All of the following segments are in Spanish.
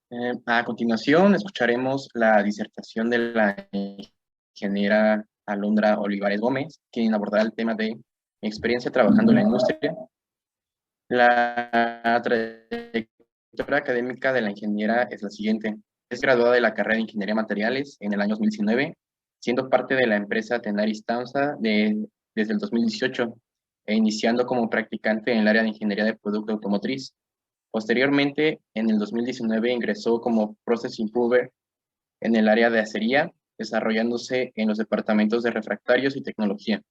A continuación, escucharemos la disertación de la ingeniera Alondra Olivares Gómez, quien abordará el tema de mi experiencia trabajando en la industria. La trayectoria académica de la ingeniera es la siguiente. Es graduada de la carrera de Ingeniería de Materiales en el año 2019, siendo parte de la empresa Tenaris Tausa desde el 2018 e iniciando como practicante en el área de Ingeniería de Producto Automotriz. Posteriormente, en el 2019 ingresó como Process Improver en el área de acería, desarrollándose en los departamentos de refractarios y tecnología.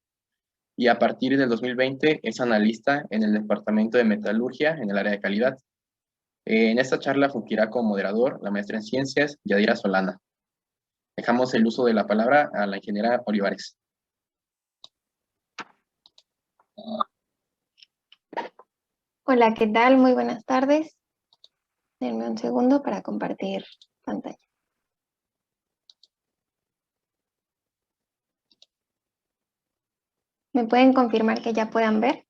Y a partir del 2020 es analista en el departamento de metalurgia en el área de calidad. En esta charla fungirá como moderador la maestra en ciencias, Yadira Solana. Dejamos el uso de la palabra a la ingeniera Olivares. Hola, ¿qué tal? Muy buenas tardes. Denme un segundo para compartir pantalla. ¿Me pueden confirmar que ya puedan ver?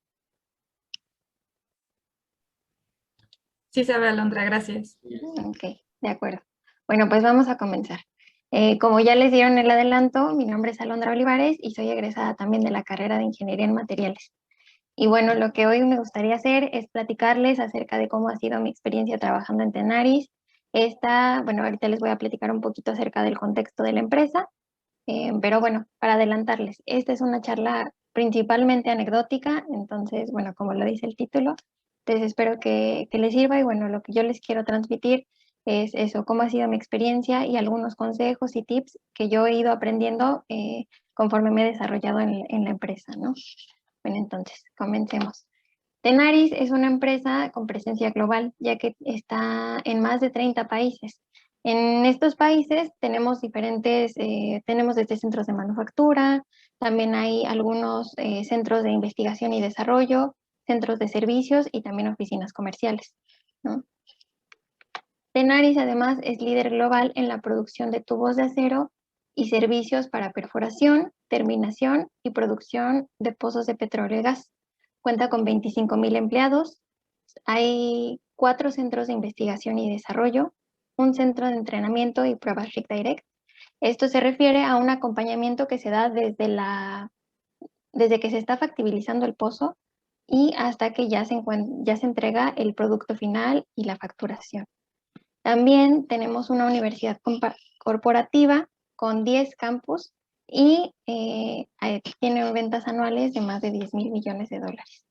Sí se ve, Alondra, gracias. Ok, de acuerdo. Bueno, pues vamos a comenzar. Como ya les dieron el adelanto, mi nombre es Alondra Olivares y soy egresada también de la carrera de Ingeniería en Materiales. Y bueno, lo que hoy me gustaría hacer es platicarles acerca de cómo ha sido mi experiencia trabajando en Tenaris. Bueno, ahorita les voy a platicar un poquito acerca del contexto de la empresa. Pero bueno, para adelantarles, esta es una charla principalmente anecdótica, entonces, bueno, como lo dice el título, entonces espero que les sirva y bueno, lo que yo les quiero transmitir es eso, cómo ha sido mi experiencia y algunos consejos y tips que yo he ido aprendiendo conforme me he desarrollado en la empresa, ¿no? Bueno, entonces, comencemos. Tenaris es una empresa con presencia global, ya que está en más de 30 países. En estos países tenemos desde centros de manufactura, también hay algunos centros de investigación y desarrollo, centros de servicios y también oficinas comerciales, ¿no? Tenaris además es líder global en la producción de tubos de acero y servicios para perforación, terminación y producción de pozos de petróleo y gas. Cuenta con 25,000 empleados, hay 4 centros de investigación y desarrollo, un centro de entrenamiento y pruebas Rig Direct. Esto se refiere a un acompañamiento que se da desde que se está factibilizando el pozo y hasta que ya se entrega el producto final y la facturación. También tenemos una universidad corporativa con 10 campus y tiene ventas anuales de más de 10,000 millones de dólares.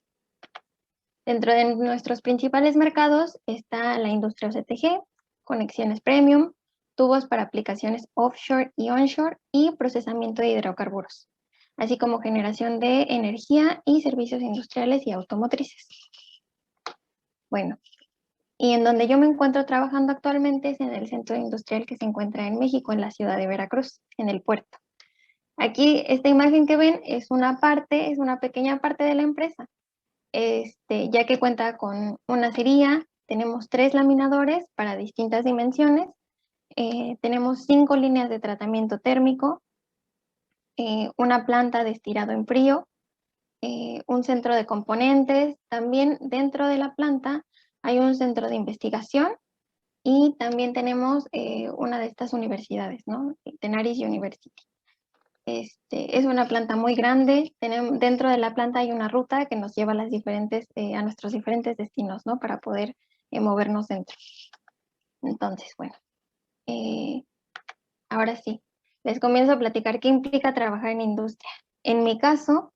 Dentro de nuestros principales mercados está la industria OCTG, conexiones premium, tubos para aplicaciones offshore y onshore y procesamiento de hidrocarburos, así como generación de energía y servicios industriales y automotrices. Bueno, y en donde yo me encuentro trabajando actualmente es en el centro industrial que se encuentra en México, en la ciudad de Veracruz, en el puerto. Aquí, esta imagen que ven es una pequeña parte de la empresa, ya que cuenta con una acería, tenemos 3 laminadores para distintas dimensiones, tenemos 5 líneas de tratamiento térmico, una planta de estirado en frío, un centro de componentes, también dentro de la planta hay un centro de investigación y también tenemos una de estas universidades, ¿no? Tenaris University. Es una planta muy grande. Dentro de la planta hay una ruta que nos lleva a nuestros diferentes destinos, ¿no? Para poder movernos dentro. Entonces, bueno, ahora sí, les comienzo a platicar qué implica trabajar en industria. En mi caso,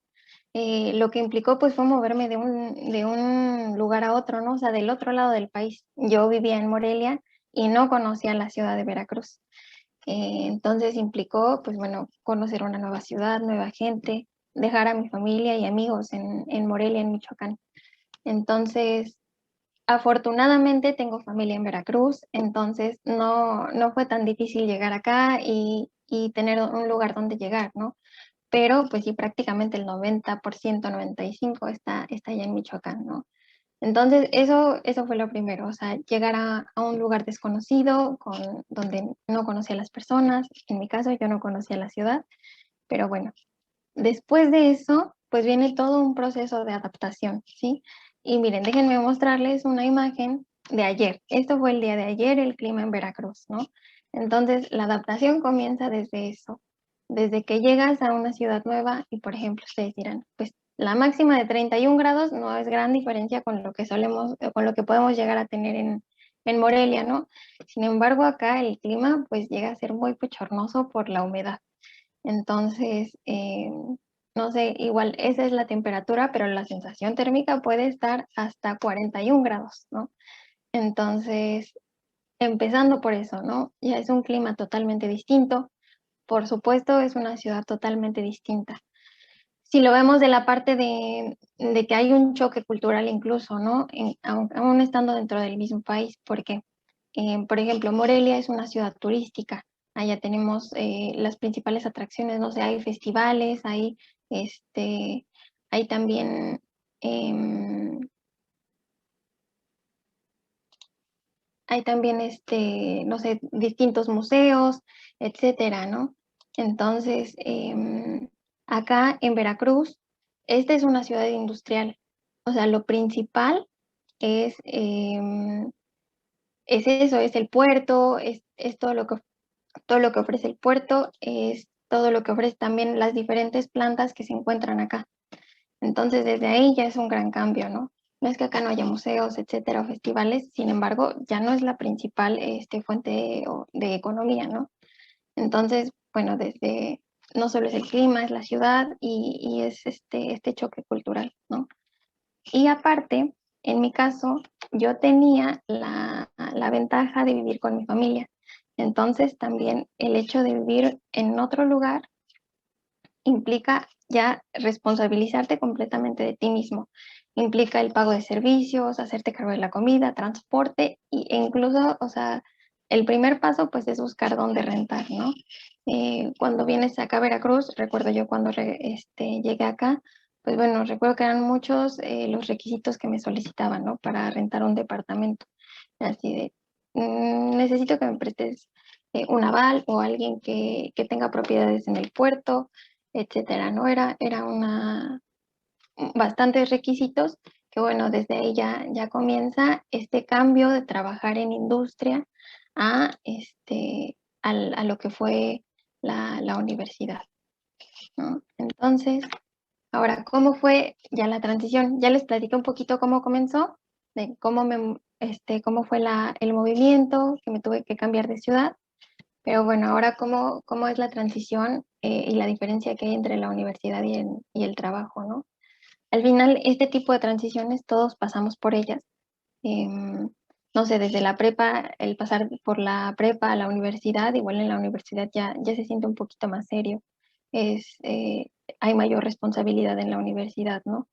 lo que implicó pues fue moverme de un lugar a otro, ¿no? O sea, del otro lado del país. Yo vivía en Morelia y no conocía la ciudad de Veracruz. Entonces implicó, pues bueno, conocer una nueva ciudad, nueva gente, dejar a mi familia y amigos en Morelia, en Michoacán. Entonces, afortunadamente tengo familia en Veracruz, entonces no fue tan difícil llegar acá y tener un lugar donde llegar, ¿no? Pero pues sí, prácticamente el 90%, 95% está allá en Michoacán, ¿no? Entonces, eso fue lo primero, o sea, llegar a un lugar desconocido, donde no conocía a las personas. En mi caso, yo no conocía la ciudad, pero bueno, después de eso, pues viene todo un proceso de adaptación, ¿sí? Y miren, déjenme mostrarles una imagen de ayer. Esto fue el día de ayer, el clima en Veracruz, ¿no? Entonces, la adaptación comienza desde eso, desde que llegas a una ciudad nueva y, por ejemplo, ustedes dirán, pues la máxima de 31 grados no es gran diferencia con lo que con lo que podemos llegar a tener en Morelia, ¿no? Sin embargo, acá el clima pues llega a ser muy bochornoso por la humedad. Entonces, no sé, igual esa es la temperatura, pero la sensación térmica puede estar hasta 41 grados, ¿no? Entonces, empezando por eso, ¿no? Ya es un clima totalmente distinto. Por supuesto, es una ciudad totalmente distinta. Si lo vemos de la parte de que hay un choque cultural incluso, ¿no? Aún estando dentro del mismo país, porque, por ejemplo, Morelia es una ciudad turística. Allá tenemos las principales atracciones, no sé, hay festivales, este, hay también em, no sé, distintos museos, etcétera, ¿no? Entonces, acá en Veracruz, esta es una ciudad industrial. O sea, lo principal es eso, es el puerto, es todo lo que ofrece el puerto, es todo lo que ofrece también las diferentes plantas que se encuentran acá. Entonces, desde ahí ya es un gran cambio, ¿no? No es que acá no haya museos, etcétera, o festivales, sin embargo, ya no es la principal fuente de economía, ¿no? Entonces, bueno, no solo es el clima, es la ciudad y es este choque cultural, ¿no? Y aparte, en mi caso, yo tenía la ventaja de vivir con mi familia. Entonces, también el hecho de vivir en otro lugar implica ya responsabilizarte completamente de ti mismo. Implica el pago de servicios, hacerte cargo de la comida, transporte e incluso, o sea, el primer paso pues es buscar dónde rentar, ¿no? Cuando vienes acá a Veracruz, recuerdo yo cuando llegué acá, pues bueno, recuerdo que eran muchos los requisitos que me solicitaban, ¿no? Para rentar un departamento. Así de, necesito que me prestes un aval o alguien que tenga propiedades en el puerto, etcétera, ¿no? Era bastantes requisitos que, bueno, desde ahí ya comienza este cambio de trabajar en industria a, a lo que fue la universidad, ¿no? Entonces, ahora, ¿cómo fue ya la transición? Ya les platiqué un poquito cómo comenzó, de cómo fue el movimiento, que me tuve que cambiar de ciudad. Pero bueno, ahora cómo es la transición y la diferencia que hay entre la universidad y el trabajo, ¿no? Al final, este tipo de transiciones todos pasamos por ellas. No sé, desde la prepa, el pasar por la prepa a la universidad, igual en la universidad ya se siente un poquito más serio. Es, eh, Hay mayor responsabilidad en la universidad, ¿no?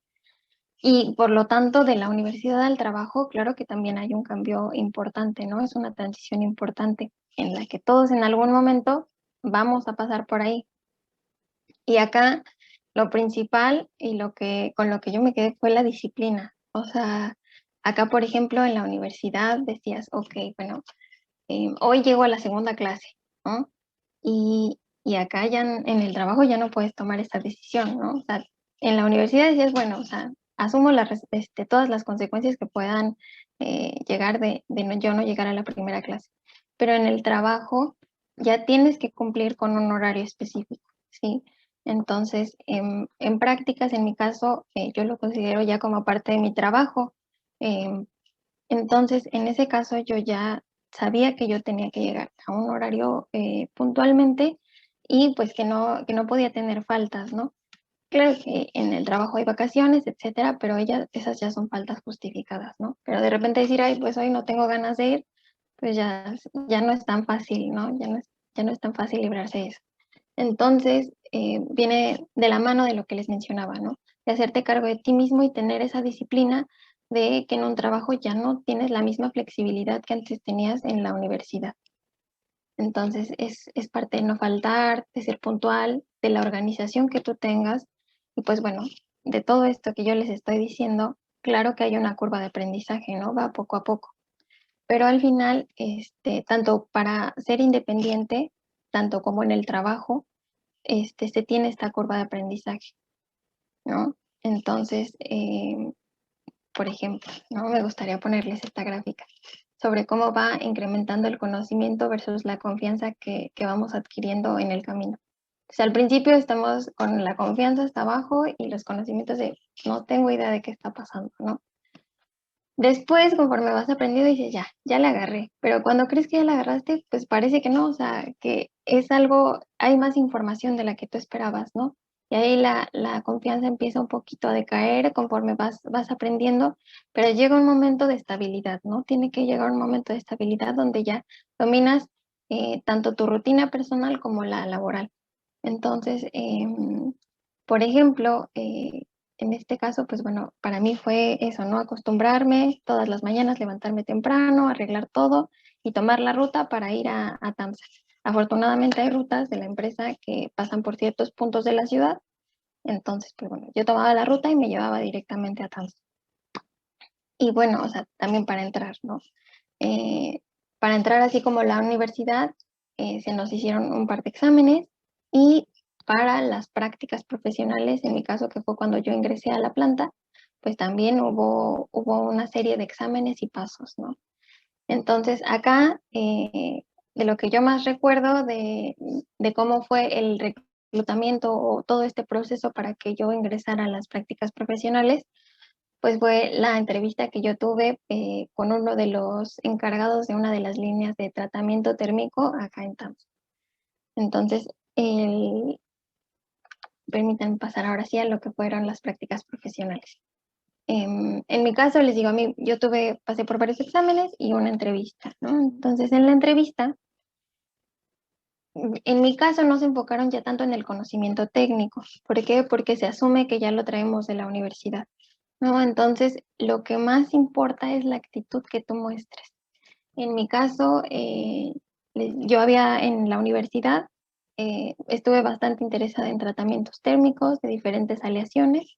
Y por lo tanto, de la universidad al trabajo, claro que también hay un cambio importante, ¿no? Es una transición importante en la que todos en algún momento vamos a pasar por ahí. Y acá lo principal y con lo que yo me quedé fue la disciplina. O sea, acá, por ejemplo, en la universidad decías, ok, bueno, hoy llego a la segunda clase, ¿no? Y acá ya en el trabajo ya no puedes tomar esta decisión, ¿no? O sea, en la universidad decías, bueno, o sea, asumo todas las consecuencias que puedan llegar yo no llegar a la primera clase. Pero en el trabajo ya tienes que cumplir con un horario específico, ¿sí? Entonces, en prácticas, en mi caso, yo lo considero ya como parte de mi trabajo. Em, entonces, en ese caso, yo ya sabía que yo tenía que llegar a un horario puntualmente y pues que no podía tener faltas, ¿no? Claro que en el trabajo hay vacaciones, etcétera, pero esas ya son faltas justificadas, ¿no? Pero de repente decir, ay, pues hoy no tengo ganas de ir, pues ya no es tan fácil, ¿no? Ya no es tan fácil librarse de eso. Entonces, viene de la mano de lo que les mencionaba, ¿no? De hacerte cargo de ti mismo y tener esa disciplina de que en un trabajo ya no tienes la misma flexibilidad que antes tenías en la universidad. Entonces, es parte de no faltar, de ser puntual, de la organización que tú tengas. Y pues bueno, de todo esto que yo les estoy diciendo, claro que hay una curva de aprendizaje, ¿no? Va poco a poco. Pero al final, tanto para ser independiente, tanto como en el trabajo, se tiene esta curva de aprendizaje, ¿no? Entonces, por ejemplo, ¿no? Me gustaría ponerles esta gráfica sobre cómo va incrementando el conocimiento versus la confianza que vamos adquiriendo en el camino. O sea, al principio estamos con la confianza hasta abajo y los conocimientos de no tengo idea de qué está pasando, ¿no? Después, conforme vas aprendiendo, dices, ya le agarré. Pero cuando crees que ya la agarraste, pues parece que no, o sea, que es algo, hay más información de la que tú esperabas, ¿no? Y ahí la confianza empieza un poquito a decaer conforme vas aprendiendo, pero llega un momento de estabilidad, ¿no? Tiene que llegar un momento de estabilidad donde ya dominas tanto tu rutina personal como la laboral. Entonces, por ejemplo, en este caso, pues bueno, para mí fue eso, ¿no? Acostumbrarme todas las mañanas, levantarme temprano, arreglar todo y tomar la ruta para ir a TAMSA. Afortunadamente hay rutas de la empresa que pasan por ciertos puntos de la ciudad, entonces, pues bueno, yo tomaba la ruta y me llevaba directamente a TAMSA. Y bueno, o sea, también para entrar, ¿no? Eh, para entrar así como la universidad, se nos hicieron un par de exámenes y para las prácticas profesionales, en mi caso que fue cuando yo ingresé a la planta, pues también hubo una serie de exámenes y pasos, ¿no? Entonces acá, de lo que yo más recuerdo de cómo fue el reclutamiento o todo este proceso para que yo ingresara a las prácticas profesionales, pues fue la entrevista que yo tuve con uno de los encargados de una de las líneas de tratamiento térmico acá en TAMS. Entonces, permítanme pasar ahora sí a lo que fueron las prácticas profesionales. En mi caso, les digo, a mí, yo pasé por varios exámenes y una entrevista, ¿no? Entonces, en la entrevista, en mi caso no se enfocaron ya tanto en el conocimiento técnico. ¿Por qué? Porque se asume que ya lo traemos de la universidad, ¿no? Entonces, lo que más importa es la actitud que tú muestres. En mi caso, yo había en la universidad, estuve bastante interesada en tratamientos térmicos de diferentes aleaciones.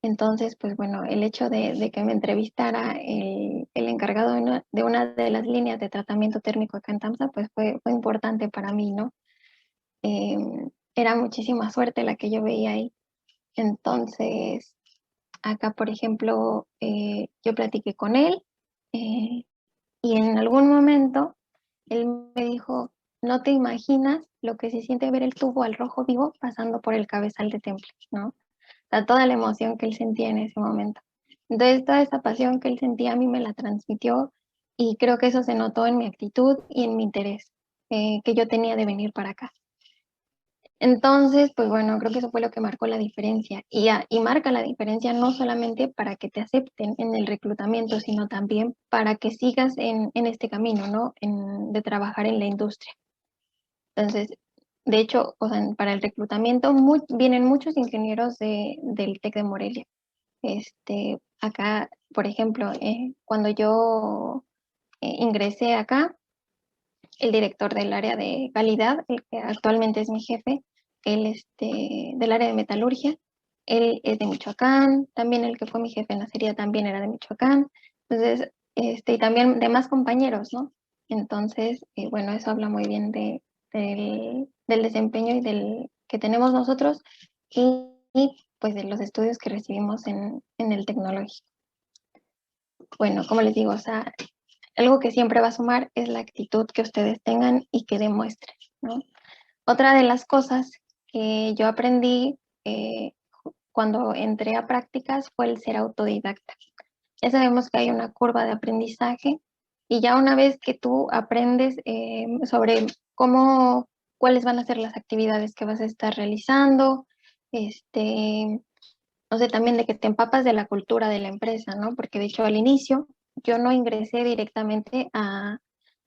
Entonces, pues bueno, el hecho de que me entrevistara el encargado de una de las líneas de tratamiento térmico acá en TAMSA, pues fue importante para mí, ¿no? Era muchísima suerte la que yo veía ahí. Entonces, acá, por ejemplo, yo platiqué con él y en algún momento él me dijo, no te imaginas lo que se siente ver el tubo al rojo vivo pasando por el cabezal de temple, ¿no? O sea, toda la emoción que él sentía en ese momento. Entonces, toda esa pasión que él sentía a mí me la transmitió y creo que eso se notó en mi actitud y en mi interés que yo tenía de venir para acá. Entonces, pues bueno, creo que eso fue lo que marcó la diferencia y marca la diferencia no solamente para que te acepten en el reclutamiento, sino también para que sigas en este camino, ¿no? De trabajar en la industria. Entonces, de hecho, o sea, para el reclutamiento vienen muchos ingenieros del TEC de Morelia. Acá, por ejemplo, cuando yo ingresé acá, el director del área de calidad, el que actualmente es mi jefe, él del área de metalurgia, él es de Michoacán, también el que fue mi jefe en acería también era de Michoacán, entonces, y también de más compañeros, ¿no? Entonces, bueno, eso habla muy bien del desempeño y del que tenemos nosotros y pues de los estudios que recibimos en el tecnológico. Bueno, como les digo, o sea, algo que siempre va a sumar es la actitud que ustedes tengan y que demuestren, ¿no? Otra de las cosas que yo aprendí cuando entré a prácticas fue el ser autodidacta. Ya sabemos que hay una curva de aprendizaje y ya una vez que tú aprendes sobre cuáles van a ser las actividades que vas a estar realizando, no sé, también de que te empapas de la cultura de la empresa, ¿no? Porque de hecho al inicio yo no ingresé directamente al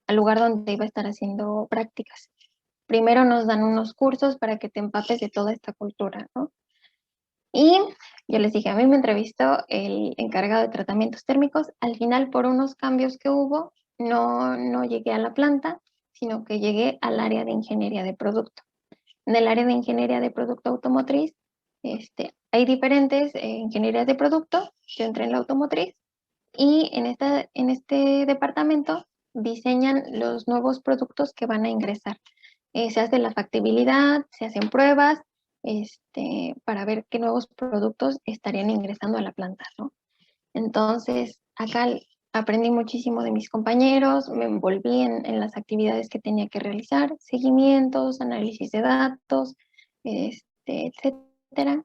lugar donde iba a estar haciendo prácticas. Primero nos dan unos cursos para que te empapes de toda esta cultura, ¿no? Y yo les dije, a mí me entrevistó el encargado de tratamientos térmicos. Al final, por unos cambios que hubo, no llegué a la planta, sino que llegué al área de ingeniería de producto. En el área de ingeniería de producto automotriz, hay diferentes ingenierías de producto. Yo entré en la automotriz y en este departamento diseñan los nuevos productos que van a ingresar. Se hace la factibilidad, se hacen pruebas para ver qué nuevos productos estarían ingresando a la planta, ¿no? Entonces, acá aprendí muchísimo de mis compañeros, me envolví en las actividades que tenía que realizar, seguimientos, análisis de datos, etcétera.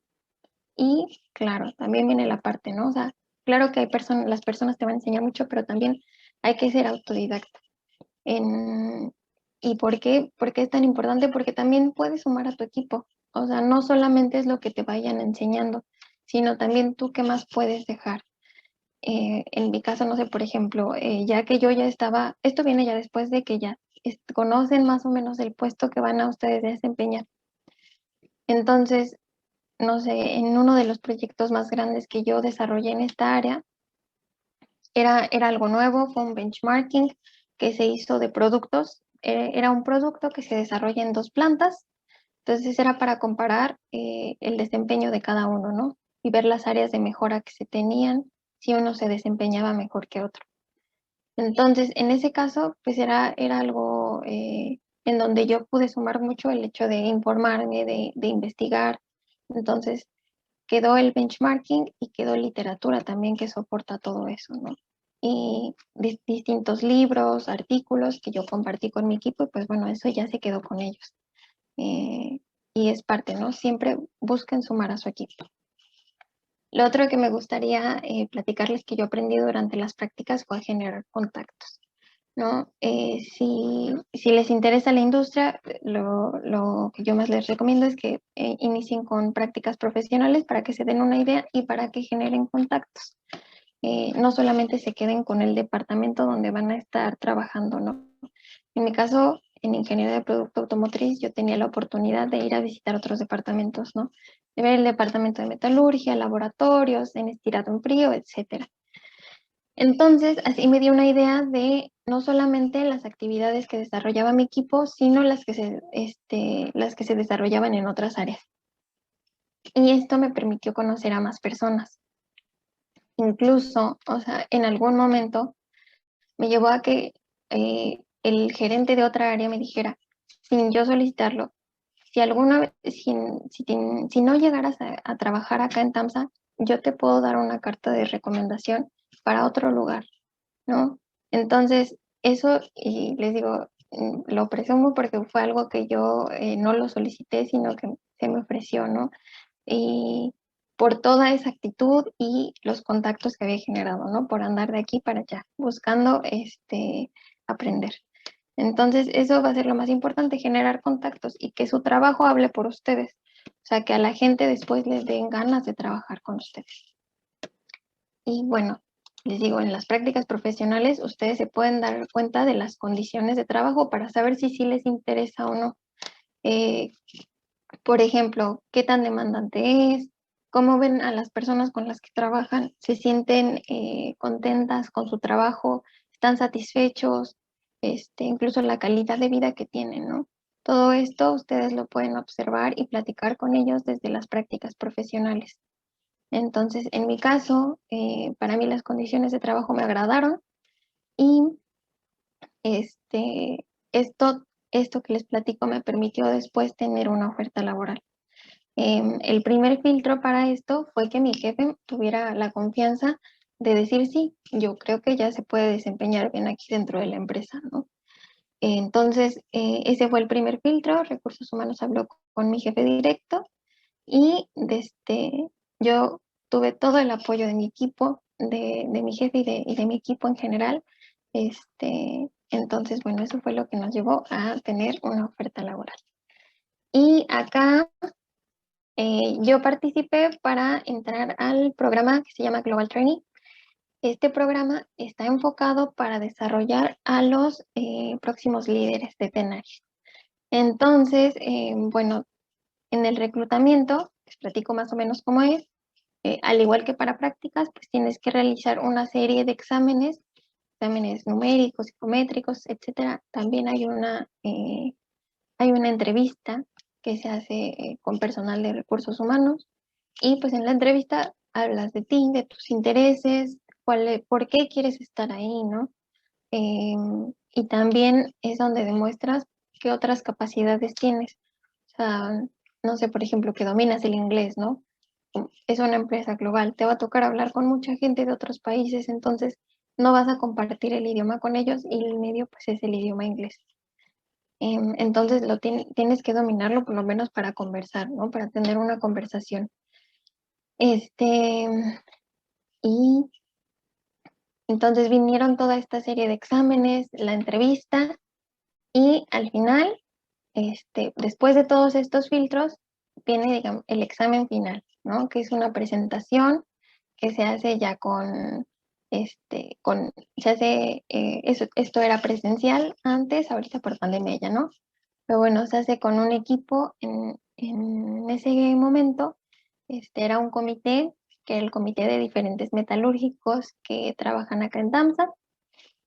Y claro, también viene la parte, ¿no? O sea, claro que hay las personas te van a enseñar mucho, pero también hay que ser autodidacta. En, ¿Y por qué? ¿Por qué es tan importante? Porque también puedes sumar a tu equipo. O sea, no solamente es lo que te vayan enseñando, sino también tú qué más puedes dejar. En mi caso, no sé, por ejemplo, ya que yo ya estaba, esto viene ya después de que ya conocen más o menos el puesto que van a ustedes desempeñar. Entonces, no sé, en uno de los proyectos más grandes que yo desarrollé en esta área, era algo nuevo, fue un benchmarking que se hizo de productos. Era un producto que se desarrolla en 2 plantas, entonces era para comparar el desempeño de cada uno, ¿no? Y ver las áreas de mejora que se tenían, si uno se desempeñaba mejor que otro. Entonces, en ese caso, pues era algo en donde yo pude sumar mucho el hecho de informarme, de investigar. Entonces, quedó el benchmarking y quedó literatura también que soporta todo eso, ¿no? Y distintos libros, artículos que yo compartí con mi equipo y pues bueno, eso ya se quedó con ellos. Eh, y es parte, ¿no? Siempre busquen sumar a su equipo. Lo otro que me gustaría platicarles que yo aprendí durante las prácticas fue a generar contactos, ¿no? Si les interesa la industria, lo que yo más les recomiendo es que inicien con prácticas profesionales para que se den una idea y para que generen contactos. No solamente se queden con el departamento donde van a estar trabajando, ¿no? En mi caso, en ingeniería de producto automotriz, yo tenía la oportunidad de ir a visitar otros departamentos, ¿no? De ver el departamento de metalurgia, laboratorios, en estirado en frío, etcétera. Entonces, así me dio una idea de no solamente las actividades que desarrollaba mi equipo, sino las que se desarrollaban en otras áreas. Y esto me permitió conocer a más personas. Incluso, o sea, en algún momento me llevó a que el gerente de otra área me dijera, sin yo solicitarlo, si alguna vez, si no llegaras a trabajar acá en TAMSA, yo te puedo dar una carta de recomendación para otro lugar, ¿no? Entonces, eso, y les digo, lo presumo porque fue algo que yo no lo solicité, sino que se me ofreció, ¿no? Y por toda esa actitud y los contactos que había generado, ¿no? Por andar de aquí para allá, buscando aprender. Entonces, eso va a ser lo más importante, generar contactos y que su trabajo hable por ustedes. O sea, que a la gente después les den ganas de trabajar con ustedes. Y bueno, les digo, en las prácticas profesionales ustedes se pueden dar cuenta de las condiciones de trabajo para saber si sí les interesa o no. Eh, por ejemplo, qué tan demandante es, cómo ven a las personas con las que trabajan, se sienten contentas con su trabajo, están satisfechos, incluso la calidad de vida que tienen, ¿no? Todo esto ustedes lo pueden observar y platicar con ellos desde las prácticas profesionales. Entonces, en mi caso, para mí las condiciones de trabajo me agradaron y este, esto, esto que les platico me permitió después tener una oferta laboral. El primer filtro para esto fue que mi jefe tuviera la confianza de decir sí, yo creo que ya se puede desempeñar bien aquí dentro de la empresa, ¿no? Entonces, ese fue el primer filtro. Recursos Humanos habló con mi jefe directo y yo tuve todo el apoyo de mi equipo, de mi jefe y de mi equipo en general. Entonces, bueno, eso fue lo que nos llevó a tener una oferta laboral. Y acá yo participé para entrar al programa que se llama Global Training. Este programa está enfocado para desarrollar a los próximos líderes de Tenaris. Entonces, bueno, en el reclutamiento, les platico más o menos cómo es. Al igual que para prácticas, pues tienes que realizar una serie de exámenes numéricos, psicométricos, etcétera. También hay una entrevista que se hace con personal de recursos humanos y pues en la entrevista hablas de ti, de tus intereses, por qué quieres estar ahí, ¿no? Y también es donde demuestras qué otras capacidades tienes. O sea, no sé, por ejemplo, que dominas el inglés, ¿no? es una empresa global, te va a tocar hablar con mucha gente de otros países, entonces no vas a compartir el idioma con ellos y el medio pues es el idioma inglés. Entonces tienes que dominarlo por lo menos para conversar, ¿no? Para tener una conversación. Y entonces vinieron toda esta serie de exámenes, la entrevista y al final, después de todos estos filtros, viene, digamos, el examen final, ¿no? Que es una presentación que se hace ya se hace, esto era presencial antes, ahorita por pandemia ya, ¿no? Pero bueno, se hace con un equipo en ese momento, era un comité, que era el comité de diferentes metalúrgicos que trabajan acá en TAMSA.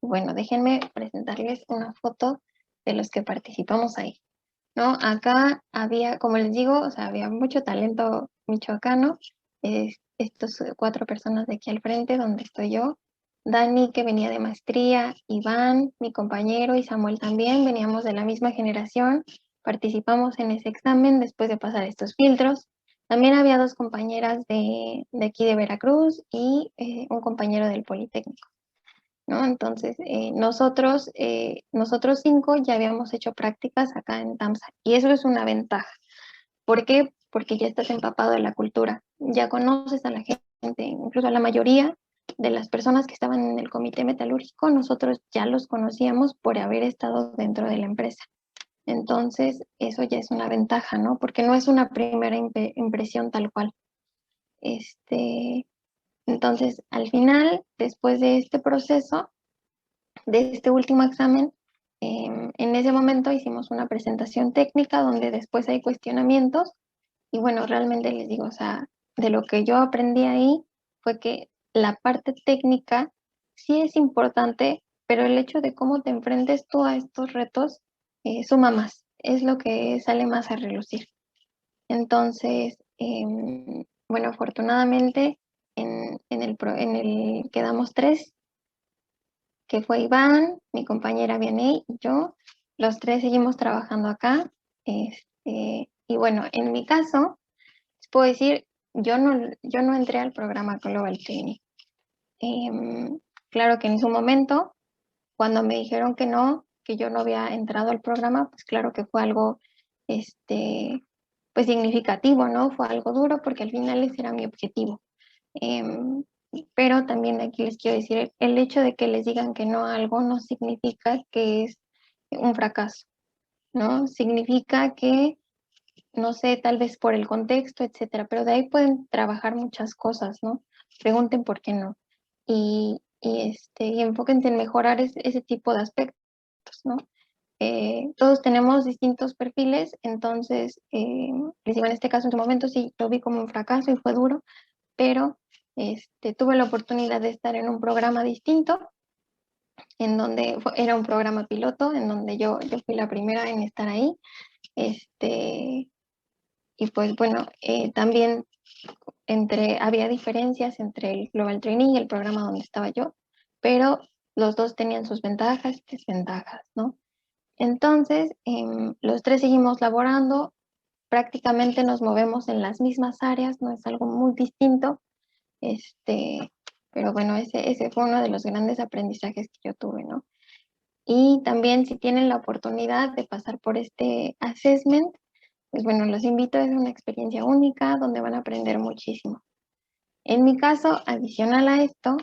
Bueno, déjenme presentarles una foto de los que participamos ahí, ¿no? Acá había, como les digo, o sea, había mucho talento michoacano. Estos 4 personas de aquí al frente, donde estoy yo, Dani, que venía de maestría, Iván, mi compañero, y Samuel también, veníamos de la misma generación, participamos en ese examen después de pasar estos filtros. También había 2 compañeras de aquí de Veracruz y un compañero del Politécnico, ¿no? Entonces, nosotros 5 ya habíamos hecho prácticas acá en TAMSA y eso es una ventaja. ¿Por qué? Porque ya estás empapado de la cultura, ya conoces a la gente, incluso a la mayoría de las personas que estaban en el comité metalúrgico, nosotros ya los conocíamos por haber estado dentro de la empresa. Entonces, eso ya es una ventaja, ¿no? Porque no es una primera impresión tal cual. Entonces, al final, después de este proceso, de este último examen, en ese momento hicimos una presentación técnica donde después hay cuestionamientos y bueno, realmente les digo, o sea, de lo que yo aprendí ahí fue que la parte técnica sí es importante, pero el hecho de cómo te enfrentes tú a estos retos suma más, es lo que sale más a relucir. Entonces, bueno, afortunadamente quedamos 3, que fue Iván, mi compañera Vianey y yo. Los 3 seguimos trabajando acá. Y bueno, en mi caso, les puedo decir, yo no entré al programa Global Training. Claro que en su momento, cuando me dijeron que yo no había entrado al programa, pues claro que fue algo, pues significativo, ¿no? Fue algo duro porque al final ese era mi objetivo. Em, pero también aquí les quiero decir, el hecho de que les digan que no a algo no significa que es un fracaso, ¿no? Significa que, no sé, tal vez por el contexto, etcétera, pero de ahí pueden trabajar muchas cosas, ¿no? Pregunten por qué no. Y enfóquense en mejorar ese tipo de aspectos, ¿no? Todos tenemos distintos perfiles, entonces, les digo, en este caso, en su momento sí lo vi como un fracaso y fue duro, pero tuve la oportunidad de estar en un programa distinto, en donde era un programa piloto, en donde yo fui la primera en estar ahí. Y pues bueno, también había diferencias entre el Global Training y el programa donde estaba yo, pero los dos tenían sus ventajas y desventajas, ¿no? Entonces, los 3 seguimos laborando, prácticamente nos movemos en las mismas áreas, no es algo muy distinto. Pero bueno, ese fue uno de los grandes aprendizajes que yo tuve, ¿no? Y también si tienen la oportunidad de pasar por este assessment, pues bueno, los invito, es una experiencia única donde van a aprender muchísimo. En mi caso, adicional a esto,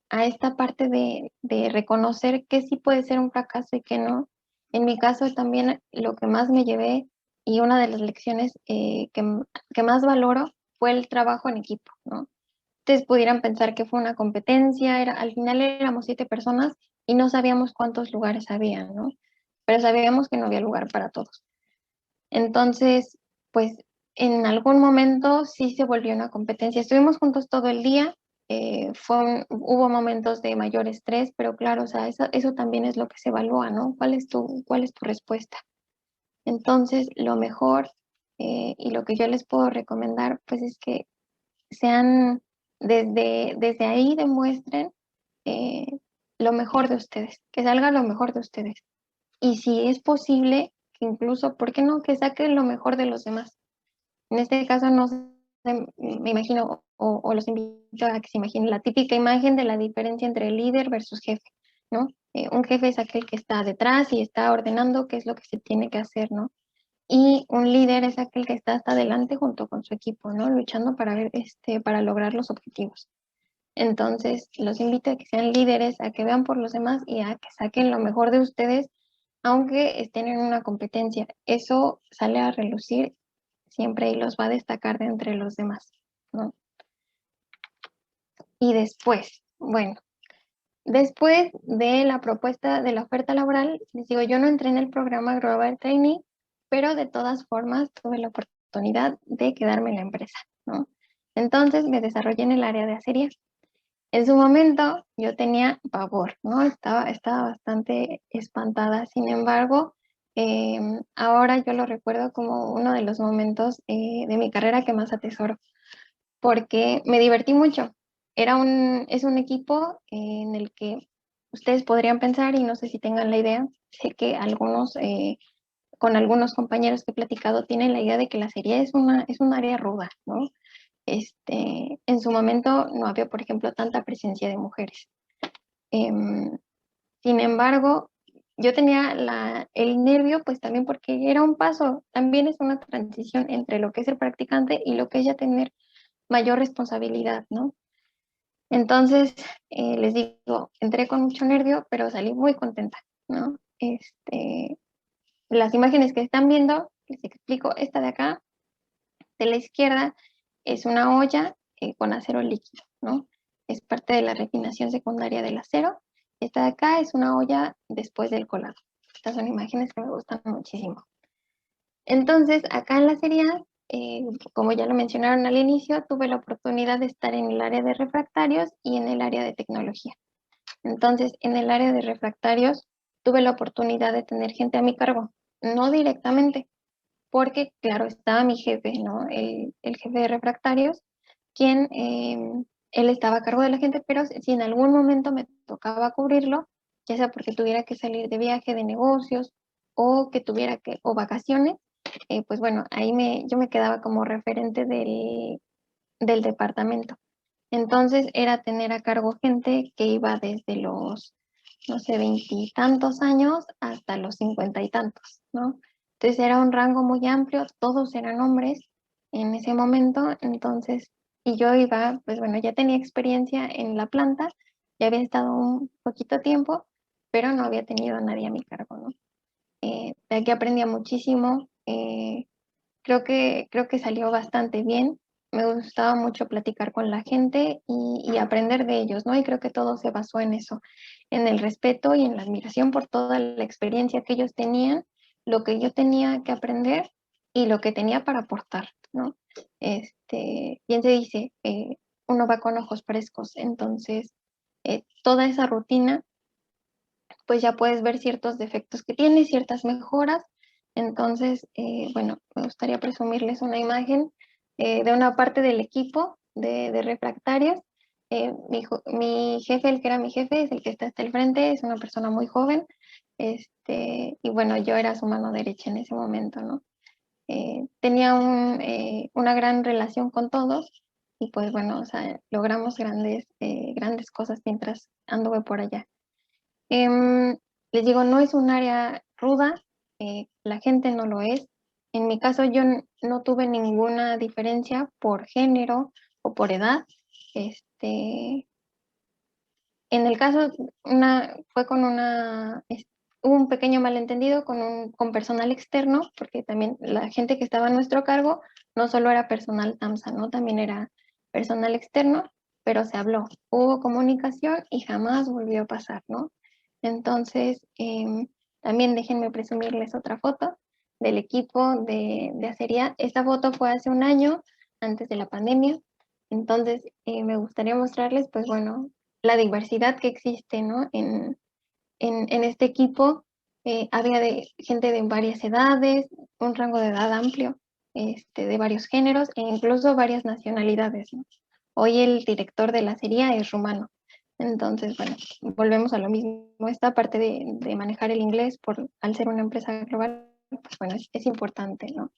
a esta parte de reconocer que sí puede ser un fracaso y que no, en mi caso también lo que más me llevé y una de las lecciones que más valoro fue el trabajo en equipo, ¿no? Ustedes pudieran pensar que fue una competencia, al final éramos 7 personas y no sabíamos cuántos lugares había, ¿no? Pero sabíamos que no había lugar para todos. Entonces, pues en algún momento sí se volvió una competencia. Estuvimos juntos todo el día, hubo momentos de mayor estrés, pero claro, o sea, eso también es lo que se evalúa, ¿no? ¿Cuál es tu respuesta? Entonces, lo mejor y lo que yo les puedo recomendar, pues es que sean, desde ahí demuestren eh, lo mejor de ustedes, que salga lo mejor de ustedes. Y si es posible, que incluso, ¿por qué no? Que saquen lo mejor de los demás. En este caso, no me imagino, o los invito a que se imaginen la típica imagen de la diferencia entre líder versus jefe, ¿no? Un jefe es aquel que está detrás y está ordenando qué es lo que se tiene que hacer, ¿no? Y un líder es aquel que está hasta adelante junto con su equipo, ¿no? Luchando para lograr los objetivos. Entonces, los invito a que sean líderes, a que vean por los demás y a que saquen lo mejor de ustedes, aunque estén en una competencia. Eso sale a relucir siempre y los va a destacar de entre los demás, ¿no? Y después, bueno, después de la propuesta de la oferta laboral, les digo, yo no entré en el programa Global Trainee, pero de todas formas tuve la oportunidad de quedarme en la empresa, ¿no? Entonces me desarrollé en el área de acería. En su momento yo tenía pavor, ¿no? Estaba bastante espantada. Sin embargo, ahora yo lo recuerdo como uno de los momentos de mi carrera que más atesoro, porque me divertí mucho. Es un equipo en el que ustedes podrían pensar, y no sé si tengan la idea, sé que con algunos compañeros que he platicado, tienen la idea de que la serie es un área ruda, ¿no? En su momento no había, por ejemplo, tanta presencia de mujeres. Em, Sin embargo, yo tenía el nervio, pues también porque era un paso, también es una transición entre lo que es el practicante y lo que es ya tener mayor responsabilidad, ¿no? Entonces, les digo, entré con mucho nervio, pero salí muy contenta, ¿no? Las imágenes que están viendo, les explico, esta de acá, de la izquierda, es una olla con acero líquido, ¿no? Es parte de la refinación secundaria del acero. Esta de acá es una olla después del colado. Estas son imágenes que me gustan muchísimo. Entonces, acá en la serie, como ya lo mencionaron al inicio, tuve la oportunidad de estar en el área de refractarios y en el área de tecnología. Entonces, en el área de refractarios, tuve la oportunidad de tener gente a mi cargo, no directamente, porque, claro, estaba mi jefe, ¿no? El jefe de refractarios, quien, él estaba a cargo de la gente, pero si en algún momento me tocaba cubrirlo, ya sea porque tuviera que salir de viaje, de negocios, o que o vacaciones, pues bueno, yo me quedaba como referente del departamento. Entonces era tener a cargo gente que iba desde los, no sé, veintitantos años hasta los cincuenta y tantos, ¿no? Entonces era un rango muy amplio, todos eran hombres en ese momento, entonces, y yo iba, pues bueno, ya tenía experiencia en la planta, ya había estado un poquito tiempo, pero no había tenido a nadie a mi cargo, ¿no? De aquí aprendía muchísimo, creo que salió bastante bien. Me gustaba mucho platicar con la gente y aprender de ellos, ¿no? Y creo que todo se basó en eso, en el respeto y en la admiración por toda la experiencia que ellos tenían, lo que yo tenía que aprender y lo que tenía para aportar, ¿no? Bien se dice, uno va con ojos frescos, entonces toda esa rutina pues ya puedes ver ciertos defectos que tiene, ciertas mejoras. Entonces, bueno, me gustaría presumirles una imagen de una parte del equipo de refractarios. Mi jefe, el que era mi jefe, es el que está hasta el frente, es una persona muy joven. Y bueno, yo era su mano derecha en ese momento, ¿no? Tenía una gran relación con todos y pues bueno, o sea, logramos grandes cosas mientras anduve por allá. Em, Les digo, no es un área ruda, la gente no lo es. En mi caso, yo no tuve ninguna diferencia por género o por edad. Este, en el caso, fue hubo un pequeño malentendido con personal externo, porque también la gente que estaba a nuestro cargo no solo era personal TAMSA, ¿no? También era personal externo, pero se habló, hubo comunicación y jamás volvió a pasar, ¿no? Entonces, también déjenme presumirles otra foto del equipo de acería. Esta foto fue hace un año, antes de la pandemia. Entonces, me gustaría mostrarles, pues bueno, la diversidad que existe, ¿no? En este equipo había gente de varias edades, un rango de edad amplio, de varios géneros e incluso varias nacionalidades, ¿no? Hoy el director de la serie es rumano. Entonces, bueno, volvemos a lo mismo. Esta parte de manejar el inglés al ser una empresa global, pues bueno, es importante, ¿no?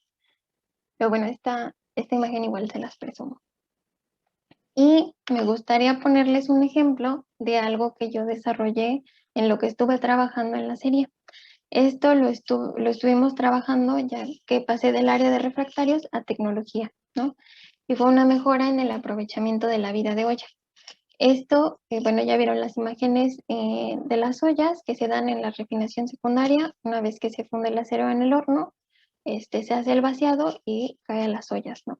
Pero bueno, Esta imagen igual se las presumo. Y me gustaría ponerles un ejemplo de algo que yo desarrollé en lo que estuve trabajando en la serie. Esto lo estuvimos trabajando ya que pasé del área de refractarios a tecnología, ¿no? Y fue una mejora en el aprovechamiento de la vida de olla. Esto, bueno, ya vieron las imágenes de las ollas que se dan en la refinación secundaria. Una vez que se funde el acero en el horno, se hace el vaciado y cae a las ollas, ¿no?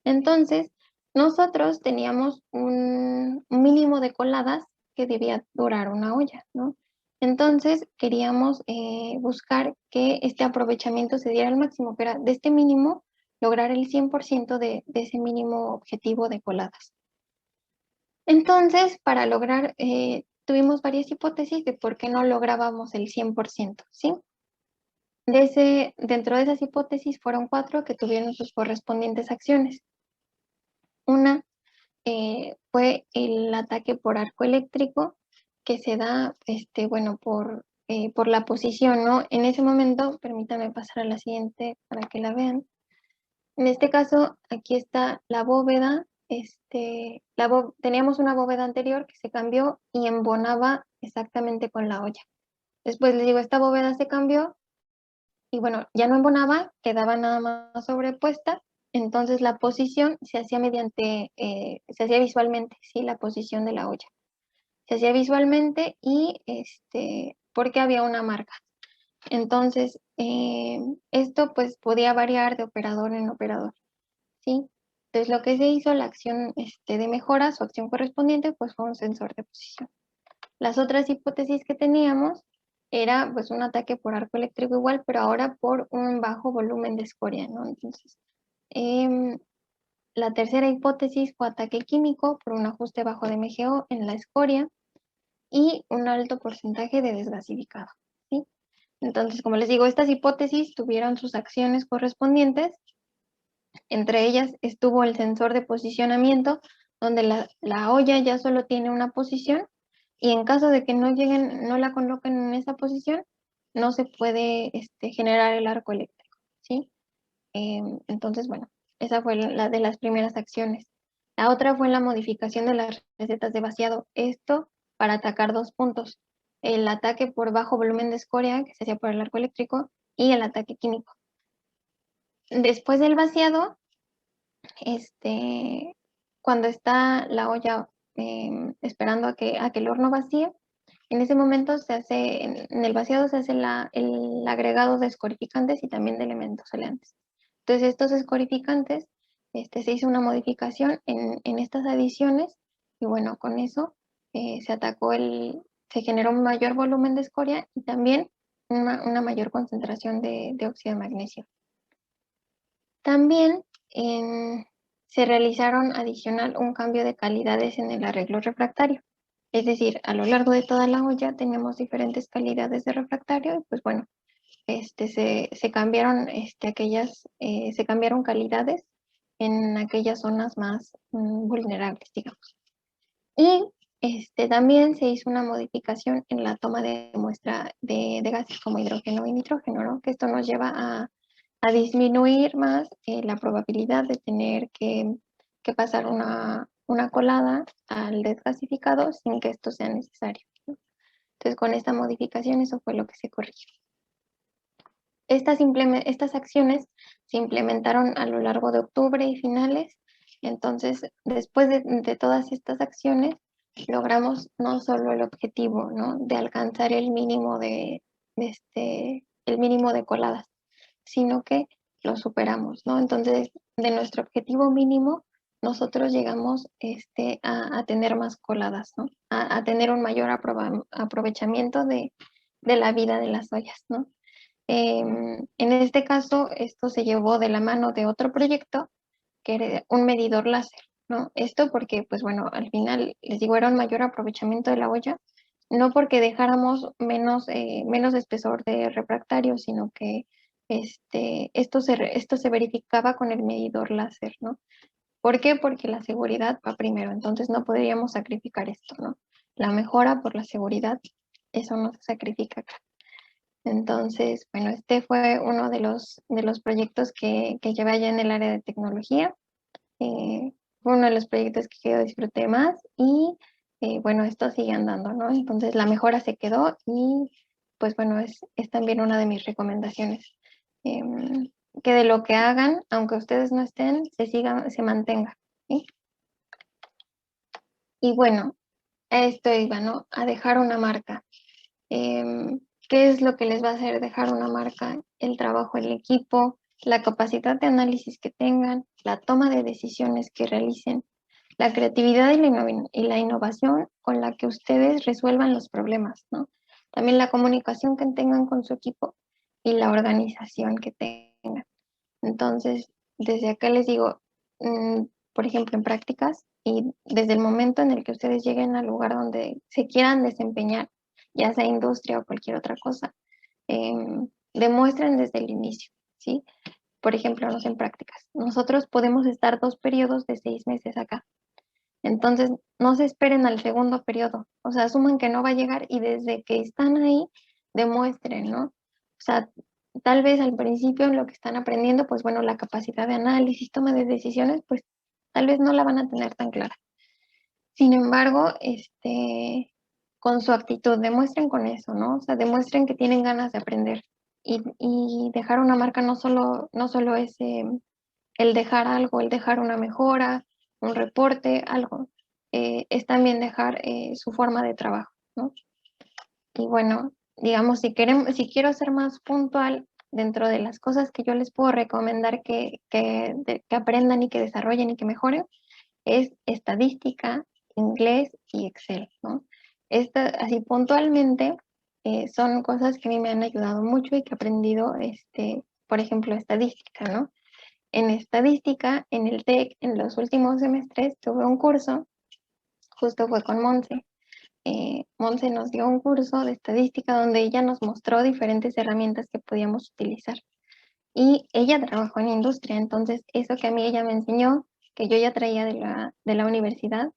Entonces, nosotros teníamos un mínimo de coladas que debía durar una olla, ¿no? Entonces, queríamos buscar que este aprovechamiento se diera al máximo, que era de este mínimo, lograr el 100% de ese mínimo objetivo de coladas. Entonces, para lograr, tuvimos varias hipótesis de por qué no lográbamos el 100%, ¿sí? Dentro de esas hipótesis fueron 4 que tuvieron sus correspondientes acciones. Una fue el ataque por arco eléctrico que se da, bueno, por la posición, ¿no? En ese momento, permítanme pasar a la siguiente para que la vean. En este caso, aquí está la bóveda. Teníamos una bóveda anterior que se cambió y embonaba exactamente con la olla. Después les digo, esta bóveda se cambió y bueno, ya no embonaba, quedaba nada más sobrepuesta. Entonces la posición se hacía se hacía visualmente, ¿sí? La posición de la olla. Se hacía visualmente y porque había una marca. Entonces, esto pues podía variar de operador en operador, ¿sí? Entonces lo que se hizo, la acción de mejora, su acción correspondiente, pues fue un sensor de posición. Las otras hipótesis que teníamos era pues un ataque por arco eléctrico igual, pero ahora por un bajo volumen de escoria, ¿no? Entonces, la tercera hipótesis fue ataque químico por un ajuste bajo de MGO en la escoria y un alto porcentaje de desgasificado, ¿sí? Entonces, como les digo, estas hipótesis tuvieron sus acciones correspondientes. Entre ellas estuvo el sensor de posicionamiento, donde la olla ya solo tiene una posición y en caso de que no la coloquen en esa posición, no se puede generar el arco eléctrico, ¿sí? Entonces, bueno, esa fue la de las primeras acciones. La otra fue la modificación de las recetas de vaciado. Esto para atacar 2 puntos. El ataque por bajo volumen de escoria, que se hacía por el arco eléctrico, y el ataque químico. Después del vaciado, cuando está la olla esperando a que el horno vacíe, en ese momento en el vaciado se hace el agregado de escorificantes y también de elementos soleantes. Entonces estos escorificantes, se hizo una modificación en estas adiciones y bueno, con eso se generó un mayor volumen de escoria y también una mayor concentración de óxido de magnesio. También se realizaron adicional un cambio de calidades en el arreglo refractario. Es decir, a lo largo de toda la olla tenemos diferentes calidades de refractario y pues bueno, se cambiaron se cambiaron calidades en aquellas zonas más vulnerables, digamos. Y también se hizo una modificación en la toma de muestra de gases como hidrógeno y nitrógeno, ¿no? Que esto nos lleva a disminuir más la probabilidad de tener que pasar una colada al desgasificado sin que esto sea necesario, ¿no? Entonces, con esta modificación, eso fue lo que se corrigió. Estas acciones se implementaron a lo largo de octubre y finales. Entonces, después de todas estas acciones, logramos no solo el objetivo, ¿no? De alcanzar el mínimo el mínimo de coladas, sino que lo superamos, ¿no? Entonces, de nuestro objetivo mínimo, nosotros llegamos a tener más coladas, ¿no? A tener un mayor aprovechamiento de la vida de las ollas, ¿no? En este caso, esto se llevó de la mano de otro proyecto, que era un medidor láser, ¿no? Esto porque, pues bueno, al final, les digo, era un mayor aprovechamiento de la olla, no porque dejáramos menos espesor de refractario, sino que esto se verificaba con el medidor láser, ¿no? ¿Por qué? Porque la seguridad va primero, entonces no podríamos sacrificar esto, ¿no? La mejora por la seguridad, eso no se sacrifica acá. Entonces, bueno, este fue uno de los proyectos que llevé allá en el área de tecnología. Fue uno de los proyectos que yo disfruté más y bueno, esto sigue andando, ¿no? Entonces la mejora se quedó y pues bueno, es también una de mis recomendaciones. Em, que de lo que hagan, aunque ustedes no estén, se mantenga, ¿sí? Y bueno, a esto iba, ¿no? A dejar una marca. ¿Qué es lo que les va a hacer dejar una marca? El trabajo en equipo, la capacidad de análisis que tengan, la toma de decisiones que realicen, la creatividad y la innovación con la que ustedes resuelvan los problemas, ¿no? También la comunicación que tengan con su equipo y la organización que tengan. Entonces, desde acá les digo, por ejemplo, en prácticas y desde el momento en el que ustedes lleguen al lugar donde se quieran desempeñar, ya sea industria o cualquier otra cosa, demuestren desde el inicio, ¿sí? Por ejemplo, no sé, en prácticas. Nosotros podemos estar 2 periodos de 6 meses acá. Entonces, no se esperen al segundo periodo. O sea, asuman que no va a llegar y desde que están ahí, demuestren, ¿no? O sea, tal vez al principio en lo que están aprendiendo, pues bueno, la capacidad de análisis, toma de decisiones, pues tal vez no la van a tener tan clara. Sin embargo, con su actitud, demuestren con eso, ¿no? O sea, demuestren que tienen ganas de aprender. Y dejar una marca no solo es el dejar algo, el dejar una mejora, un reporte, algo. Es también dejar su forma de trabajo, ¿no? Y bueno, digamos, si quiero ser más puntual dentro de las cosas que yo les puedo recomendar que aprendan y que desarrollen y que mejoren, es estadística, inglés y Excel, ¿no? Así puntualmente son cosas que a mí me han ayudado mucho y que he aprendido, por ejemplo, estadística, ¿no? En estadística, en el TEC, en los últimos semestres, tuve un curso, justo fue con Monse. Monse nos dio un curso de estadística donde ella nos mostró diferentes herramientas que podíamos utilizar. Y ella trabajó en industria, entonces eso que a mí ella me enseñó, que yo ya traía de la universidad,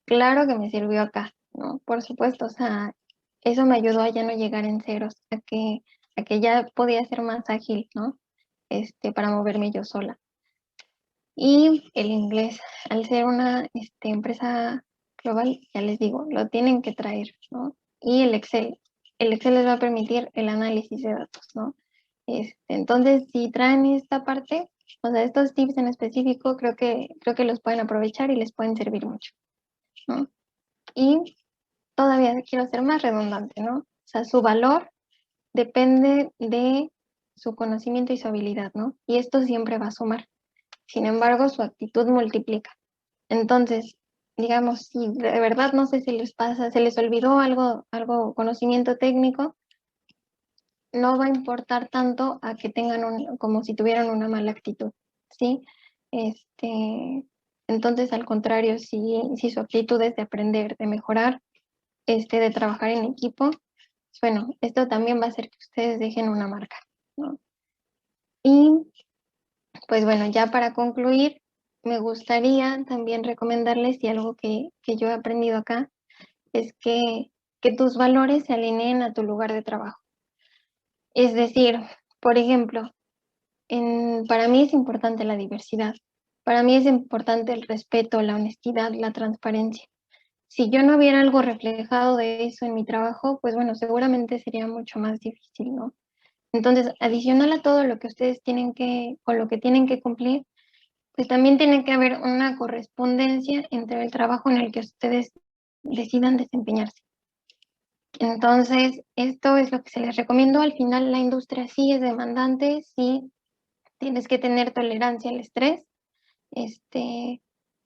claro que me sirvió acá, ¿no? Por supuesto, o sea, eso me ayudó a ya no llegar en ceros, a que ya podía ser más ágil, ¿no? Para moverme yo sola. Y el inglés, al ser una empresa global, ya les digo, lo tienen que traer, ¿no? Y el Excel les va a permitir el análisis de datos, ¿no? Entonces, si traen esta parte, o sea, estos tips en específico, creo que los pueden aprovechar y les pueden servir mucho, ¿no? Y todavía quiero ser más redundante, ¿no? O sea, su valor depende de su conocimiento y su habilidad, ¿no? Y esto siempre va a sumar. Sin embargo, su actitud multiplica. Entonces, digamos, si de verdad no sé si les pasa, se les olvidó algo conocimiento técnico, no va a importar tanto a que tengan como si tuvieran una mala actitud, ¿sí? Entonces, al contrario, si su actitud es de aprender, de mejorar, de trabajar en equipo, pues bueno, esto también va a hacer que ustedes dejen una marca, ¿no? Y pues bueno, ya para concluir, me gustaría también recomendarles, y algo que yo he aprendido acá, es que tus valores se alineen a tu lugar de trabajo. Es decir, por ejemplo, para mí es importante la diversidad, para mí es importante el respeto, la honestidad, la transparencia. Si yo no viera algo reflejado de eso en mi trabajo, pues bueno, seguramente sería mucho más difícil, ¿no? Entonces, adicional a todo lo que ustedes con lo que tienen que cumplir, pues también tiene que haber una correspondencia entre el trabajo en el que ustedes decidan desempeñarse. Entonces, esto es lo que se les recomiendo. Al final, la industria sí es demandante, sí tienes que tener tolerancia al estrés,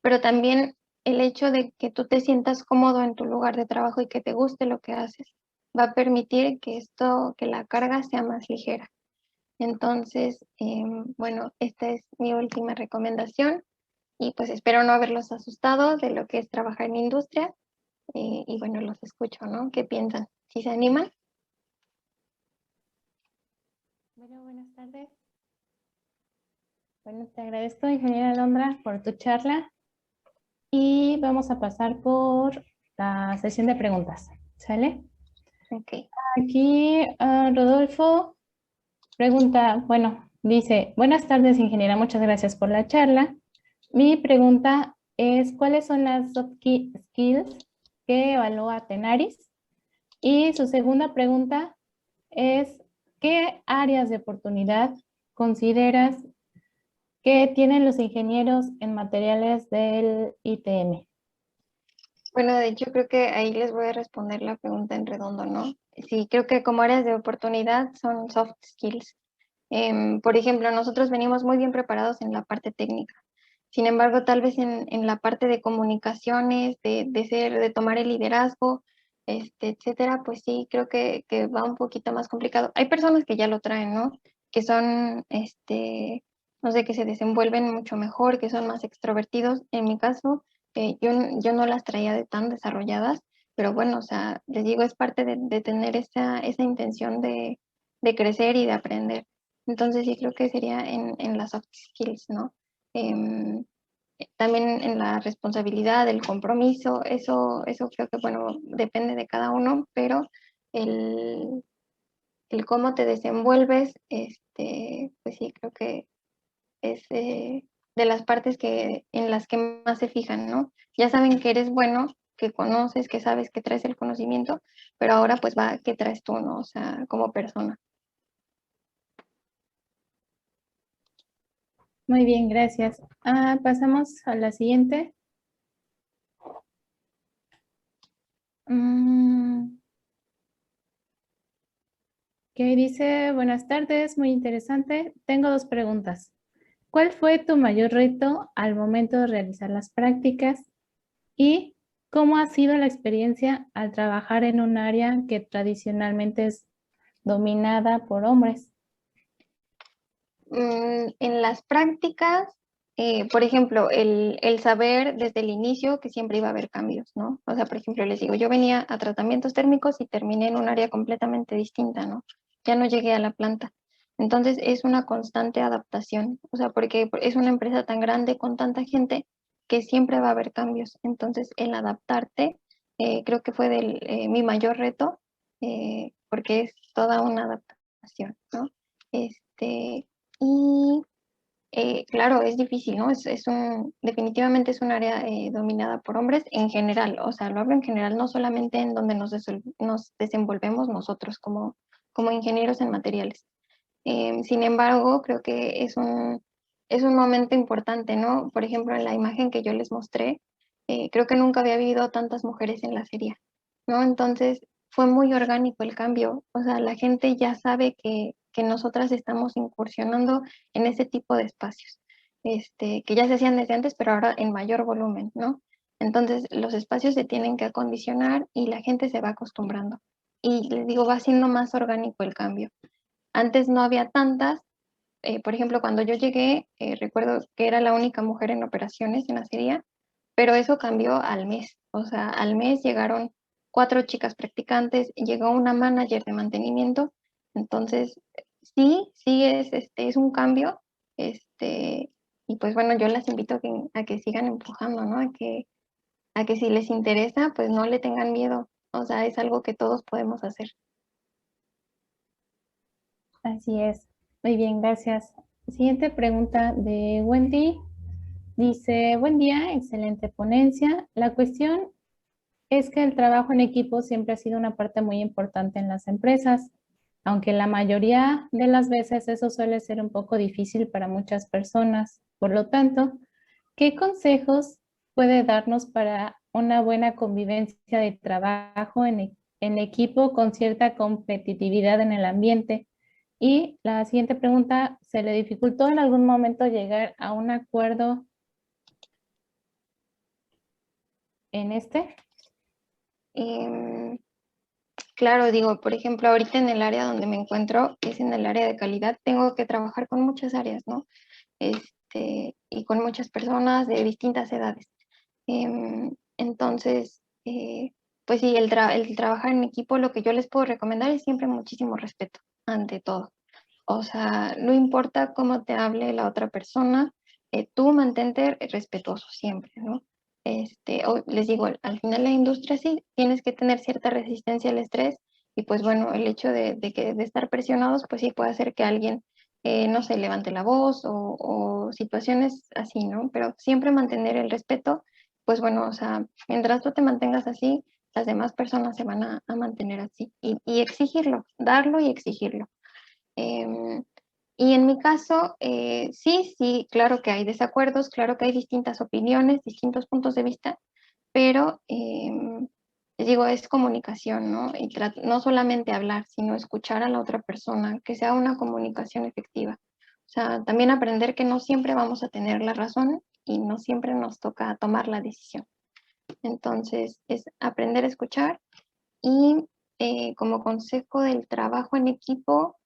pero también el hecho de que tú te sientas cómodo en tu lugar de trabajo y que te guste lo que haces, va a permitir que la carga sea más ligera. Entonces, bueno, esta es mi última recomendación y pues espero no haberlos asustado de lo que es trabajar en industria y bueno, los escucho, ¿no? ¿Qué piensan? ¿Sí se animan? Bueno, buenas tardes. Bueno, te agradezco, ingeniera Alondra, por tu charla y vamos a pasar por la sesión de preguntas, ¿sale? Ok. Aquí Rodolfo pregunta, bueno, dice, buenas tardes, ingeniera, muchas gracias por la charla. Mi pregunta es, ¿cuáles son las soft skills que evalúa Tenaris? Y su segunda pregunta es, ¿qué áreas de oportunidad consideras que tienen los ingenieros en materiales del ITM? Bueno, de hecho creo que ahí les voy a responder la pregunta en redondo, ¿no? Sí, creo que como áreas de oportunidad son soft skills. Por ejemplo, nosotros venimos muy bien preparados en la parte técnica. Sin embargo, tal vez en la parte de comunicaciones, de tomar el liderazgo, etcétera, pues sí, creo que va un poquito más complicado. Hay personas que ya lo traen, ¿no? Que son, no sé, que se desenvuelven mucho mejor, que son más extrovertidos. En mi caso, yo no las traía de tan desarrolladas, pero bueno, o sea, les digo, es parte de tener esa intención de crecer y de aprender. Entonces sí creo que sería en las soft skills, ¿no? Em, También en la responsabilidad, el compromiso, eso creo que, bueno, depende de cada uno, pero el, el cómo te desenvuelves, pues sí, creo que es de las partes en las que más se fijan, ¿no? Ya saben que eres bueno, que conoces, que sabes que traes el conocimiento, pero ahora pues va, ¿qué traes tú, no? O sea, como persona. Muy bien, gracias. Pasamos a la siguiente. Mm, que dice, buenas tardes, muy interesante. Tengo dos preguntas. ¿Cuál fue tu mayor reto al momento de realizar las prácticas? ¿Y cómo ha sido la experiencia al trabajar en un área que tradicionalmente es dominada por hombres? En las prácticas, por ejemplo, el saber desde el inicio que siempre iba a haber cambios, ¿no? O sea, por ejemplo, les digo, yo venía a tratamientos térmicos y terminé en un área completamente distinta, ¿no? Ya no llegué a la planta. Entonces, es una constante adaptación, o sea, porque es una empresa tan grande con tanta gente que siempre va a haber cambios. Entonces, el adaptarte, creo que fue mi mayor reto, porque es toda una adaptación, ¿no? Este, y claro, es difícil, ¿no? Definitivamente es un área dominada por hombres en general, o sea, lo hablo en general, no solamente en donde nos desenvolvemos nosotros como ingenieros en materiales. Sin embargo, creo que es un momento importante, ¿no? Por ejemplo, en la imagen que yo les mostré, creo que nunca había habido tantas mujeres en la serie, ¿no? Entonces, fue muy orgánico el cambio, o sea, la gente ya sabe que nosotras estamos incursionando en ese tipo de espacios, que ya se hacían desde antes, pero ahora en mayor volumen, ¿no? Entonces, los espacios se tienen que acondicionar y la gente se va acostumbrando. Y les digo, va siendo más orgánico el cambio. Antes no había tantas. Por ejemplo, cuando yo llegué, recuerdo que era la única mujer en operaciones en acería, pero eso cambió al mes. O sea, al mes llegaron 4 chicas practicantes, llegó una manager de mantenimiento. Entonces, sí es un cambio. Este, y pues bueno, yo las invito a que sigan empujando, ¿no? A que si les interesa, pues no le tengan miedo. O sea, es algo que todos podemos hacer. Así es. Muy bien, gracias. Siguiente pregunta de Wendy. Dice, buen día, excelente ponencia. La cuestión es que el trabajo en equipo siempre ha sido una parte muy importante en las empresas, aunque la mayoría de las veces eso suele ser un poco difícil para muchas personas. Por lo tanto, ¿qué consejos puede darnos para una buena convivencia de trabajo en equipo con cierta competitividad en el ambiente? Y la siguiente pregunta, ¿se le dificultó en algún momento llegar a un acuerdo en este? Em, Claro, digo, por ejemplo, ahorita en el área donde me encuentro, que es en el área de calidad, tengo que trabajar con muchas áreas, ¿no? Y con muchas personas de distintas edades. Entonces, pues sí, el trabajar en equipo, lo que yo les puedo recomendar es siempre muchísimo respeto, ante todo. O sea, no importa cómo te hable la otra persona, tú mantente respetuoso siempre, ¿no? Les digo, al final la industria sí, tienes que tener cierta resistencia al estrés Y pues bueno, el hecho de estar presionados, pues sí puede hacer que alguien no se levante la voz o situaciones así, ¿no? Pero siempre mantener el respeto, pues bueno, o sea, mientras tú te mantengas así, las demás personas se van a mantener así y exigirlo, darlo y exigirlo. Em, y en mi caso, sí, claro que hay desacuerdos, claro que hay distintas opiniones, distintos puntos de vista, pero les digo, es comunicación, ¿no? Y no solamente hablar, sino escuchar a la otra persona, que sea una comunicación efectiva. O sea, también aprender que no siempre vamos a tener la razón y no siempre nos toca tomar la decisión. Entonces, es aprender a escuchar y como consejo del trabajo en equipo,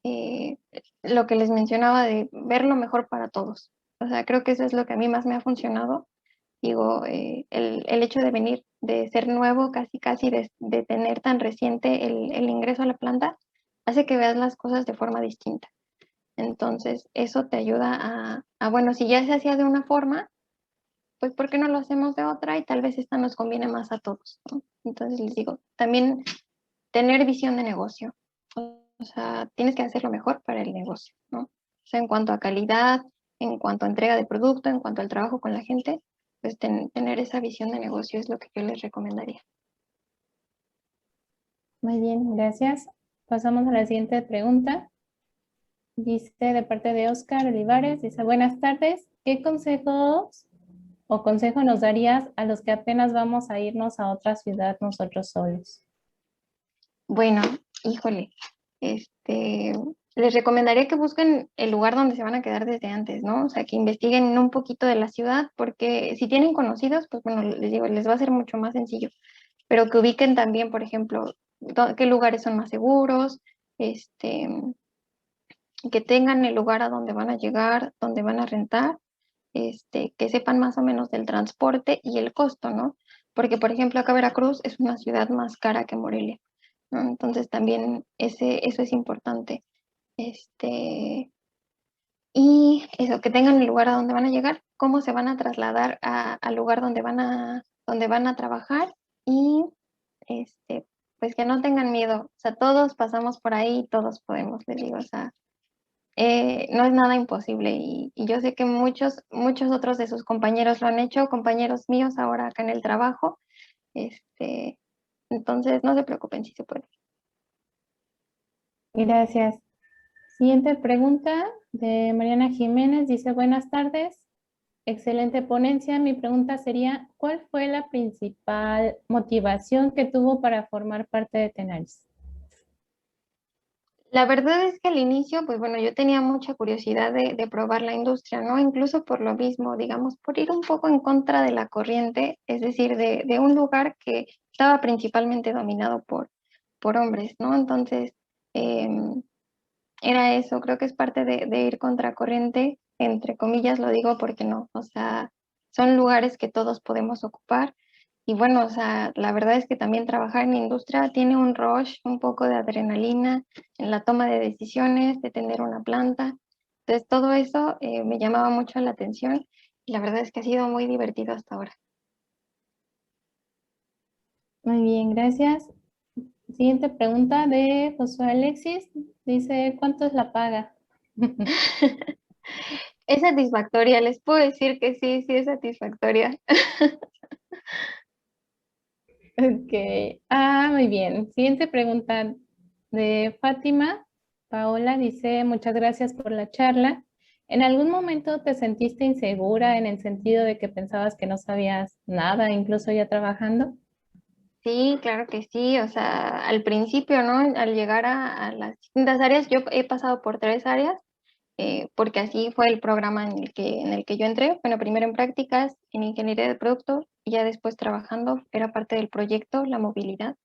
eh, lo que les mencionaba de ver lo mejor para todos. O sea, creo que eso es lo que a mí más me ha funcionado. Digo, el hecho de venir, de ser nuevo, casi de tener tan reciente el ingreso a la planta, hace que veas las cosas de forma distinta. Entonces, eso te ayuda bueno, si ya se hacía de una forma, pues ¿por qué no lo hacemos de otra? Y tal vez esta nos conviene más a todos, ¿no? Entonces les digo, también tener visión de negocio. O sea, tienes que hacer lo mejor para el negocio, ¿no? O sea, en cuanto a calidad, en cuanto a entrega de producto, en cuanto al trabajo con la gente, pues tener esa visión de negocio es lo que yo les recomendaría. Muy bien, gracias. Pasamos a la siguiente pregunta. Dice de parte de Oscar Olivares, dice, buenas tardes, ¿qué consejos o consejo nos darías a los que apenas vamos a irnos a otra ciudad nosotros solos? Bueno, híjole, les recomendaría que busquen el lugar donde se van a quedar desde antes, ¿no? O sea, que investiguen un poquito de la ciudad, porque si tienen conocidos, pues bueno, les digo, les va a ser mucho más sencillo, pero que ubiquen también, por ejemplo, qué lugares son más seguros, este, que tengan el lugar a donde van a llegar, donde van a rentar, que sepan más o menos del transporte y el costo, ¿no? Porque, por ejemplo, acá Veracruz es una ciudad más cara que Morelia, ¿no? Entonces también eso es importante. Y eso, que tengan el lugar a donde van a llegar, cómo se van a trasladar al lugar donde van a trabajar y pues que no tengan miedo. O sea, todos pasamos por ahí, todos podemos, les digo, o sea, no es nada imposible y yo sé que muchos otros de sus compañeros lo han hecho, compañeros míos ahora acá en el trabajo, entonces no se preocupen si se puede. Gracias. Siguiente pregunta de Mariana Jiménez, dice, buenas tardes, excelente ponencia. Mi pregunta sería, ¿cuál fue la principal motivación que tuvo para formar parte de Tenaris? La verdad es que al inicio, pues bueno, yo tenía mucha curiosidad de probar la industria, ¿no? Incluso por lo mismo, digamos, por ir un poco en contra de la corriente, es decir, de un lugar que estaba principalmente dominado por hombres, ¿no? Entonces, era eso, creo que es parte de ir contracorriente, entre comillas lo digo porque no, o sea, son lugares que todos podemos ocupar. Y bueno, o sea, la verdad es que también trabajar en industria tiene un rush, un poco de adrenalina en la toma de decisiones, de tener una planta. Entonces, todo eso me llamaba mucho la atención y la verdad es que ha sido muy divertido hasta ahora. Muy bien, gracias. Siguiente pregunta de Josué Alexis. Dice, ¿cuánto es la paga? Es satisfactoria, les puedo decir que sí es satisfactoria. Ok. Muy bien. Siguiente pregunta de Fátima. Paola dice, muchas gracias por la charla. ¿En algún momento te sentiste insegura en el sentido de que pensabas que no sabías nada, incluso ya trabajando? Sí, claro que sí, o sea, al principio, ¿no? Al llegar a las distintas áreas, yo he pasado por 3 áreas, porque así fue el programa en el que yo entré. Bueno, primero en prácticas, en ingeniería de producto, y ya después trabajando, era parte del proyecto, la movilidad.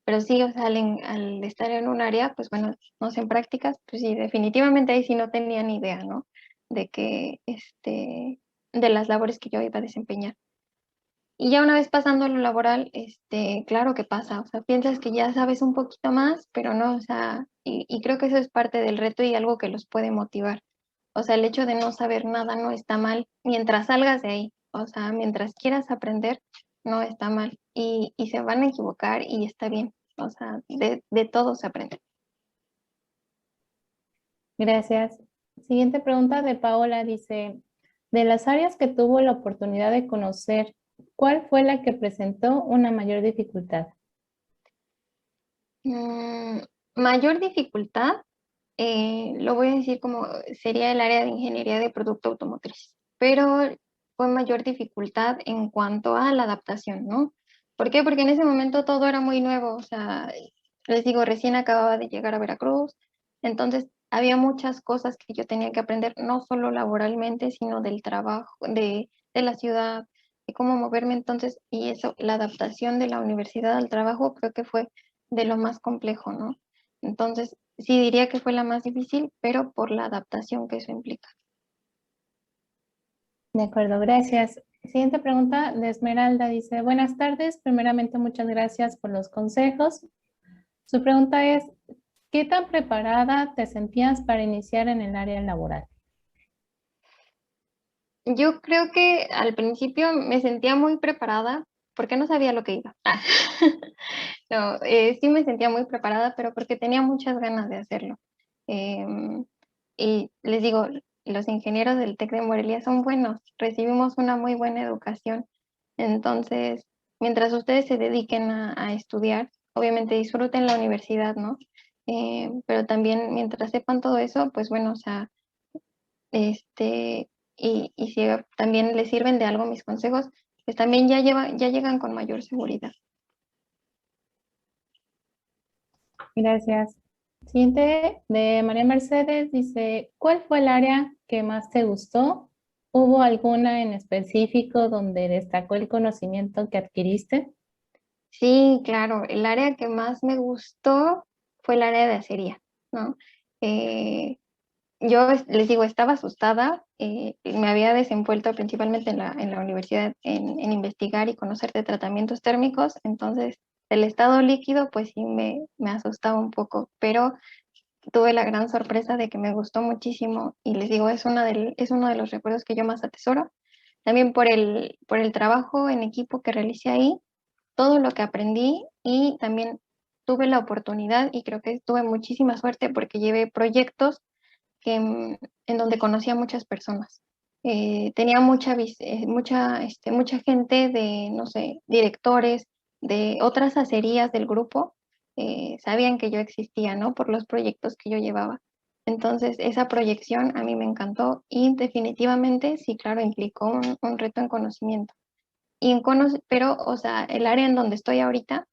Pero sí, o sea, al estar en un área, pues bueno, no sé, en prácticas, pues sí, definitivamente ahí sí no tenía ni idea, ¿no? De que, de las labores que yo iba a desempeñar. Y ya una vez pasando a lo laboral, claro que pasa, o sea, piensas que ya sabes un poquito más, pero no, o sea, y creo que eso es parte del reto y algo que los puede motivar. O sea, el hecho de no saber nada no está mal mientras salgas de ahí, o sea, mientras quieras aprender, no está mal y se van a equivocar y está bien. O sea, de todo se aprende. Gracias. Siguiente pregunta de Paola dice, de las áreas que tuvo la oportunidad de conocer, ¿cuál fue la que presentó una mayor dificultad? Mayor dificultad, lo voy a decir como sería el área de ingeniería de producto automotriz, pero fue mayor dificultad en cuanto a la adaptación, ¿no? ¿Por qué? Porque en ese momento todo era muy nuevo, o sea, les digo, recién acababa de llegar a Veracruz, entonces había muchas cosas que yo tenía que aprender, no solo laboralmente, sino del trabajo, de la ciudad, de cómo moverme, entonces, y eso, la adaptación de la universidad al trabajo creo que fue de lo más complejo, ¿no? Entonces, sí diría que fue la más difícil, pero por la adaptación que eso implica. De acuerdo, gracias. Siguiente pregunta de Esmeralda dice, buenas tardes, primeramente muchas gracias por los consejos. Su pregunta es, ¿qué tan preparada te sentías para iniciar en el área laboral? Yo creo que al principio me sentía muy preparada porque no sabía lo que iba. No, sí me sentía muy preparada, pero porque tenía muchas ganas de hacerlo. Y les digo, los ingenieros del TEC de Morelia son buenos, recibimos una muy buena educación. Entonces, mientras ustedes se dediquen a estudiar, obviamente disfruten la universidad, ¿no? Pero también mientras sepan todo eso, pues bueno, o sea, y si también les sirven de algo mis consejos, pues también ya llegan con mayor seguridad. Gracias. Siguiente de María Mercedes dice, ¿cuál fue el área que más te gustó? ¿Hubo alguna en específico donde destacó el conocimiento que adquiriste? Sí, claro, el área que más me gustó fue el área de acería, ¿no? Yo les digo, estaba asustada, me había desenvuelto principalmente en la universidad en investigar y conocer de tratamientos térmicos, entonces el estado líquido pues sí me asustaba un poco, pero tuve la gran sorpresa de que me gustó muchísimo y les digo, es uno de los recuerdos que yo más atesoro, también por el trabajo en equipo que realicé ahí, todo lo que aprendí y también tuve la oportunidad y creo que tuve muchísima suerte porque llevé proyectos en donde conocí a muchas personas. Tenía mucha gente de, no sé, directores de otras acerías del grupo, sabían que yo existía, ¿no? Por los proyectos que yo llevaba. Entonces, esa proyección a mí me encantó y definitivamente, sí, claro, implicó un reto en conocimiento. Pero, o sea, el área en donde estoy ahorita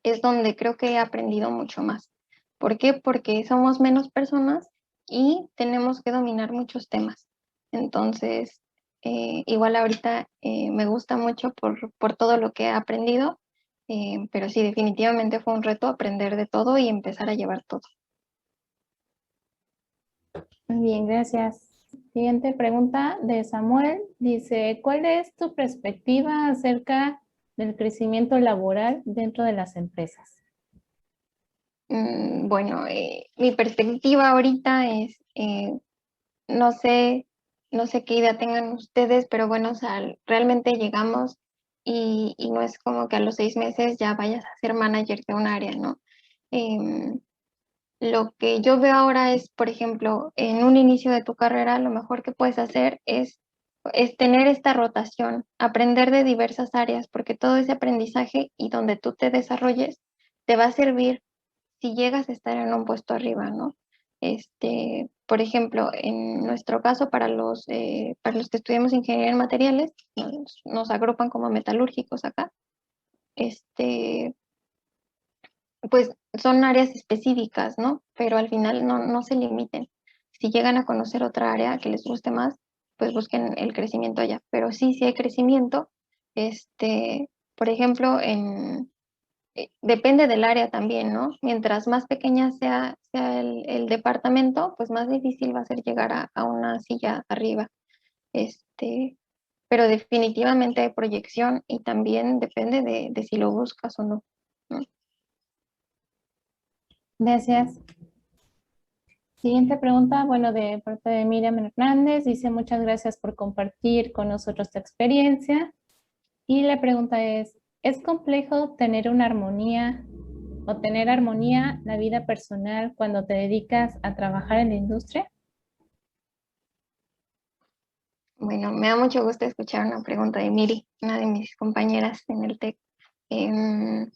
es donde creo que he aprendido mucho más. ¿Por qué? Porque somos menos personas y tenemos que dominar muchos temas. Entonces, igual ahorita me gusta mucho por todo lo que he aprendido, pero sí, definitivamente fue un reto aprender de todo y empezar a llevar todo. Muy bien, gracias. Siguiente pregunta de Samuel. Dice, ¿cuál es tu perspectiva acerca del crecimiento laboral dentro de las empresas? Bueno, mi perspectiva ahorita es, no sé, no sé qué idea tengan ustedes, pero bueno, o sea, realmente llegamos y no es como que a los 6 meses ya vayas a ser manager de un área, ¿no? Em, lo que yo veo ahora es, por ejemplo, en un inicio de tu carrera, lo mejor que puedes hacer es tener esta rotación, aprender de diversas áreas, porque todo ese aprendizaje y donde tú te desarrolles te va a servir si llegas a estar en un puesto arriba, ¿no? Por ejemplo, en nuestro caso, para los que estudiamos ingeniería en materiales, nos agrupan como metalúrgicos acá, pues son áreas específicas, ¿no? Pero al final no se limiten. Si llegan a conocer otra área que les guste más, pues busquen el crecimiento allá. Pero sí hay crecimiento, por ejemplo, depende del área también, ¿no? Mientras más pequeña sea el departamento, pues más difícil va a ser llegar a una silla arriba. Este, pero definitivamente hay proyección y también depende de si lo buscas o no, ¿no? Gracias. Siguiente pregunta, bueno, de parte de Miriam Hernández, dice muchas gracias por compartir con nosotros tu experiencia. Y la pregunta ¿es complejo tener una armonía o tener armonía la vida personal cuando te dedicas a trabajar en la industria? Bueno, me da mucho gusto escuchar una pregunta de Miri, una de mis compañeras en el TEC. Em,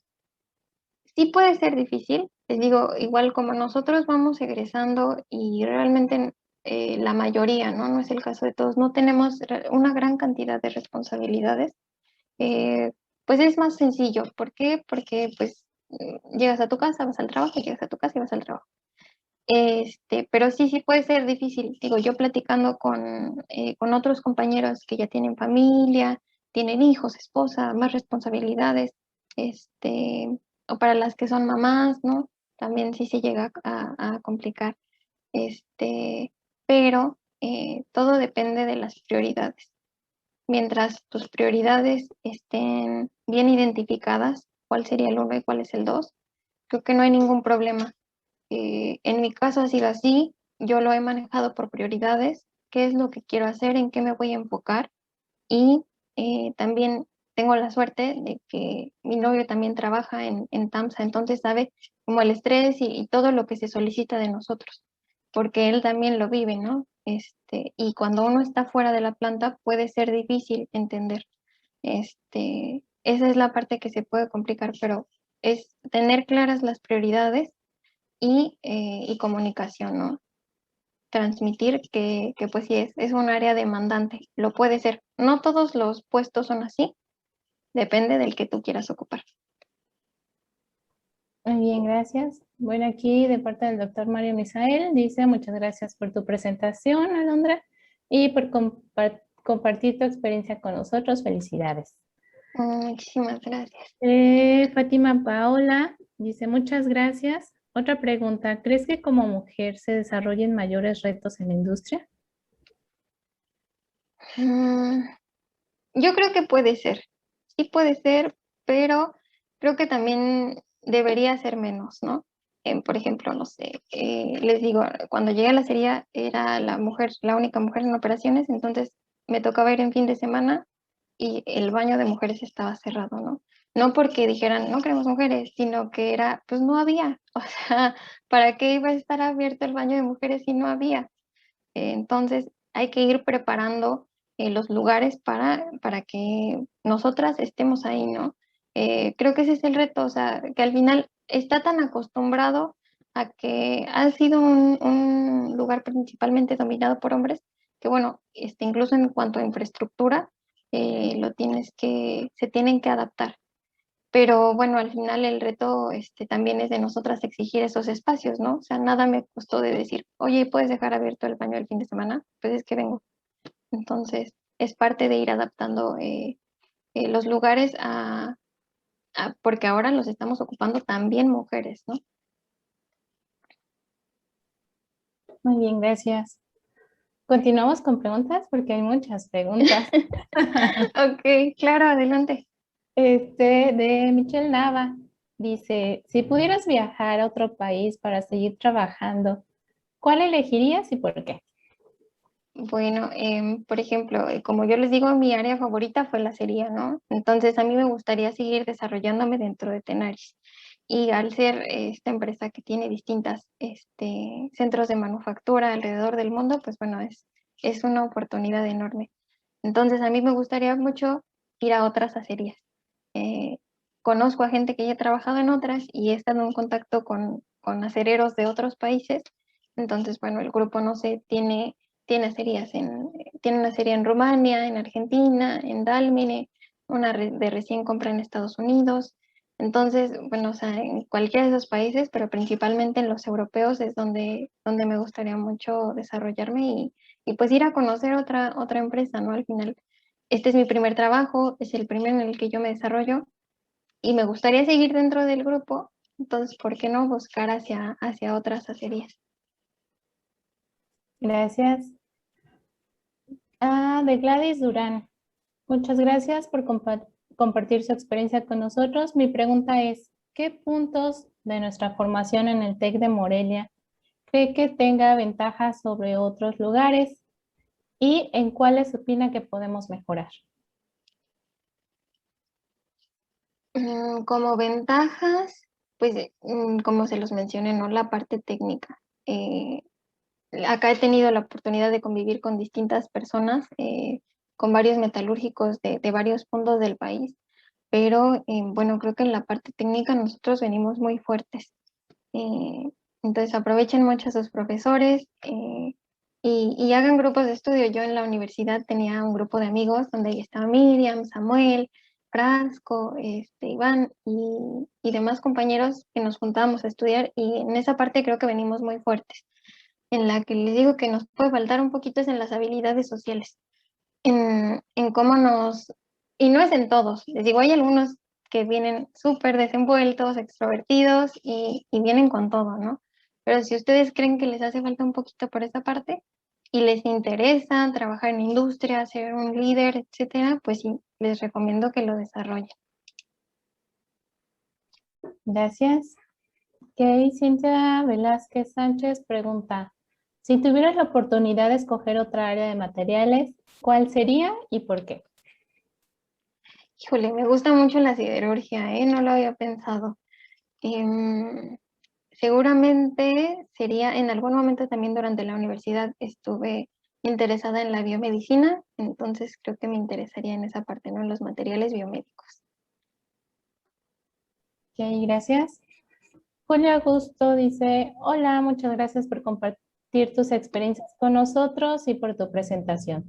sí puede ser difícil, les digo, igual como nosotros vamos egresando y realmente la mayoría, ¿no? No es el caso de todos, no tenemos una gran cantidad de responsabilidades, pues es más sencillo. ¿Por qué? Porque pues llegas a tu casa, vas al trabajo, llegas a tu casa y vas al trabajo. Pero sí, sí puede ser difícil. Digo, yo platicando con otros compañeros que ya tienen familia, tienen hijos, esposa, más responsabilidades, o para las que son mamás, ¿no? También sí se llega a complicar. Pero todo depende de las prioridades. Mientras tus prioridades estén bien identificadas, cuál sería el uno y cuál es el dos, creo que no hay ningún problema. En mi caso ha sido así, yo lo he manejado por prioridades, qué es lo que quiero hacer, en qué me voy a enfocar y también tengo la suerte de que mi novio también trabaja en TAMSA, entonces sabe como el estrés y todo lo que se solicita de nosotros, porque él también lo vive, ¿no? Y cuando uno está fuera de la planta puede ser difícil entender. Esa es la parte que se puede complicar, pero es tener claras las prioridades y comunicación, ¿no? Transmitir que pues sí es un área demandante, lo puede ser. No todos los puestos son así, depende del que tú quieras ocupar. Muy bien, gracias. Bueno, aquí de parte del doctor Mario Misael dice muchas gracias por tu presentación, Alondra, y por compartir tu experiencia con nosotros. Felicidades. Muchísimas gracias. Fátima Paola dice muchas gracias. Otra pregunta, ¿crees que como mujer se desarrollen mayores retos en la industria? Mm, yo creo que puede ser, sí puede ser, pero creo que también debería ser menos, ¿no? Por ejemplo, no sé, les digo, cuando llegué a la serie era la mujer, la única mujer en operaciones, entonces me tocaba ir en fin de semana y el baño de mujeres estaba cerrado, ¿no? No porque dijeran, no queremos mujeres, sino que era, pues no había. O sea, ¿para qué iba a estar abierto el baño de mujeres si no había? Entonces, hay que ir preparando los lugares para que nosotras estemos ahí, ¿no? Creo que ese es el reto, o sea, que al final está tan acostumbrado a que ha sido un lugar principalmente dominado por hombres, que bueno, incluso en cuanto a infraestructura, se tienen que adaptar. Pero bueno, al final el reto también es de nosotras exigir esos espacios, ¿no? O sea, nada me costó de decir, oye, ¿puedes dejar abierto el baño el fin de semana? Pues es que vengo. Entonces, es parte de ir adaptando los lugares porque ahora los estamos ocupando también mujeres, ¿no? Muy bien, gracias. Continuamos con preguntas porque hay muchas preguntas. Ok, claro, adelante. De Michelle Nava dice, si pudieras viajar a otro país para seguir trabajando, ¿cuál elegirías y por qué? Bueno, por ejemplo, como yo les digo, mi área favorita fue la acería, ¿no? Entonces a mí me gustaría seguir desarrollándome dentro de Tenaris. Y al ser esta empresa que tiene distintas centros de manufactura alrededor del mundo, pues bueno, es una oportunidad enorme. Entonces a mí me gustaría mucho ir a otras acerías. Eh, Conozco a gente que ya ha trabajado en otras y he estado en contacto con acereros de otros países. Entonces, bueno, el grupo, no sé, tiene acerías tiene una acería en Rumania, en Argentina, en Dálmine, una de recién compra en Estados Unidos. Entonces, bueno, o sea, en cualquiera de esos países, pero principalmente en los europeos es donde me gustaría mucho desarrollarme y pues ir a conocer otra empresa, ¿no? Al final, este es mi primer trabajo, es el primero en el que yo me desarrollo y me gustaría seguir dentro del grupo, entonces, ¿por qué no buscar hacia otras acerías? Gracias. De Gladys Durán. Muchas gracias por compartir su experiencia con nosotros. Mi pregunta es, ¿qué puntos de nuestra formación en el TEC de Morelia cree que tenga ventajas sobre otros lugares y en cuáles opina que podemos mejorar? Como ventajas, pues como se los mencioné, ¿no? La parte técnica. Acá he tenido la oportunidad de convivir con distintas personas, con varios metalúrgicos de varios puntos del país, pero bueno, creo que en la parte técnica nosotros venimos muy fuertes. Entonces aprovechen mucho a sus profesores y hagan grupos de estudio. Yo en la universidad tenía un grupo de amigos donde estaba Miriam, Samuel, Frasco, Iván y demás compañeros que nos juntábamos a estudiar, y en esa parte creo que venimos muy fuertes. En la que les digo que nos puede faltar un poquito es en las habilidades sociales, en cómo nos, y no es en todos, les digo, hay algunos que vienen súper desenvueltos, extrovertidos y vienen con todo, ¿no? Pero si ustedes creen que les hace falta un poquito por esa parte y les interesa trabajar en industria, ser un líder, etcétera, pues sí, les recomiendo que lo desarrollen. Gracias. Ok, Cintia Velázquez Sánchez pregunta, si tuvieras la oportunidad de escoger otra área de materiales, ¿cuál sería y por qué? Híjole, me gusta mucho la siderurgia, ¿eh? No lo había pensado. Seguramente sería, en algún momento también durante la universidad estuve interesada en la biomedicina, entonces creo que me interesaría en esa parte, ¿no? En los materiales biomédicos. Ok, gracias. Julio Augusto dice, hola, muchas gracias por compartir tus experiencias con nosotros y por tu presentación.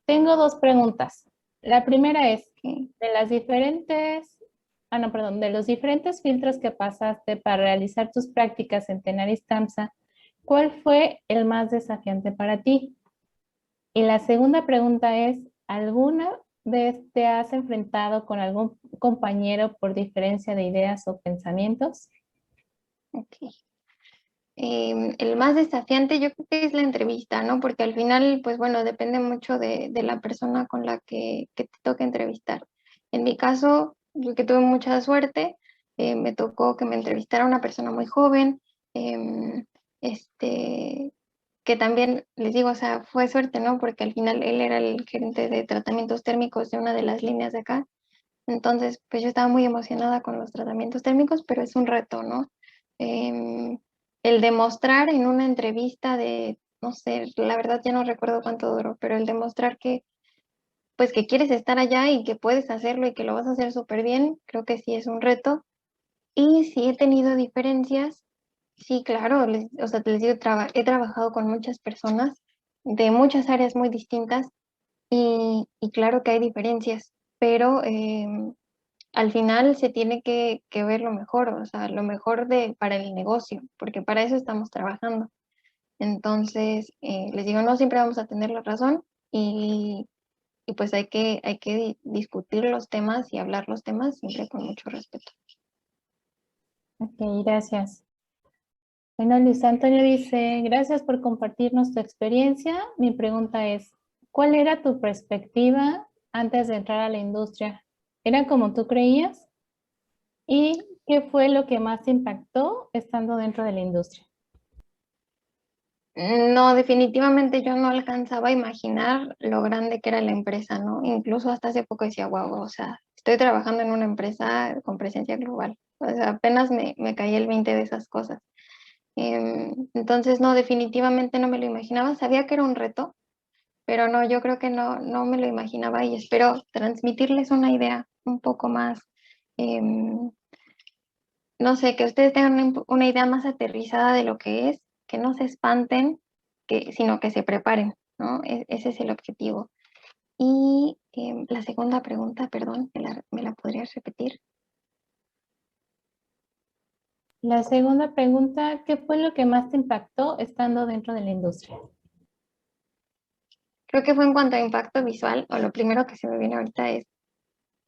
Tengo dos preguntas. La primera es, Okay. de los diferentes filtros que pasaste para realizar tus prácticas en Tenaris TAMSA, ¿cuál fue el más desafiante para ti? Y la segunda pregunta es, ¿alguna vez te has enfrentado con algún compañero por diferencia de ideas o pensamientos? Okay. El más desafiante yo creo que es la entrevista, ¿no? Porque al final, pues bueno, depende mucho de la persona con la que te toca entrevistar. En mi caso, yo que tuve mucha suerte, me tocó que me entrevistara una persona muy joven, em, que también, les digo, o sea, fue suerte, ¿no? Porque al final él era el gerente de tratamientos térmicos de una de las líneas de acá. Entonces, pues yo estaba muy emocionada con los tratamientos térmicos, pero es un reto, ¿no? Em, el demostrar en una entrevista de, no sé, la verdad ya no recuerdo cuánto duró, pero el demostrar que, pues que quieres estar allá y que puedes hacerlo y que lo vas a hacer súper bien, creo que sí es un reto. Y sí he tenido diferencias, sí, claro, o sea, les digo, he trabajado con muchas personas de muchas áreas muy distintas y claro que hay diferencias, pero al final se tiene que ver lo mejor, o sea, lo mejor para el negocio, porque para eso estamos trabajando. Entonces, les digo, no siempre vamos a tener la razón y pues hay que discutir los temas y hablar los temas siempre con mucho respeto. Ok, gracias. Bueno, Luis Antonio dice, gracias por compartirnos tu experiencia. Mi pregunta es, ¿cuál era tu perspectiva antes de entrar a la industria? ¿Era como tú creías? ¿Y qué fue lo que más te impactó estando dentro de la industria? No, definitivamente yo no alcanzaba a imaginar lo grande que era la empresa, ¿no? Incluso hasta hace poco decía, wow, o sea, estoy trabajando en una empresa con presencia global. O sea, apenas me caí el 20 de esas cosas. Entonces, no, definitivamente no me lo imaginaba. Sabía que era un reto, pero no, yo creo que no me lo imaginaba y espero transmitirles una idea un poco más, em, no sé, que ustedes tengan una idea más aterrizada de lo que es, que no se espanten, sino que se preparen, ¿no? Ese es el objetivo. Y la segunda pregunta, perdón, ¿me la podrías repetir? La segunda pregunta, ¿qué fue lo que más te impactó estando dentro de la industria? Creo que fue en cuanto a impacto visual, o lo primero que se me viene ahorita es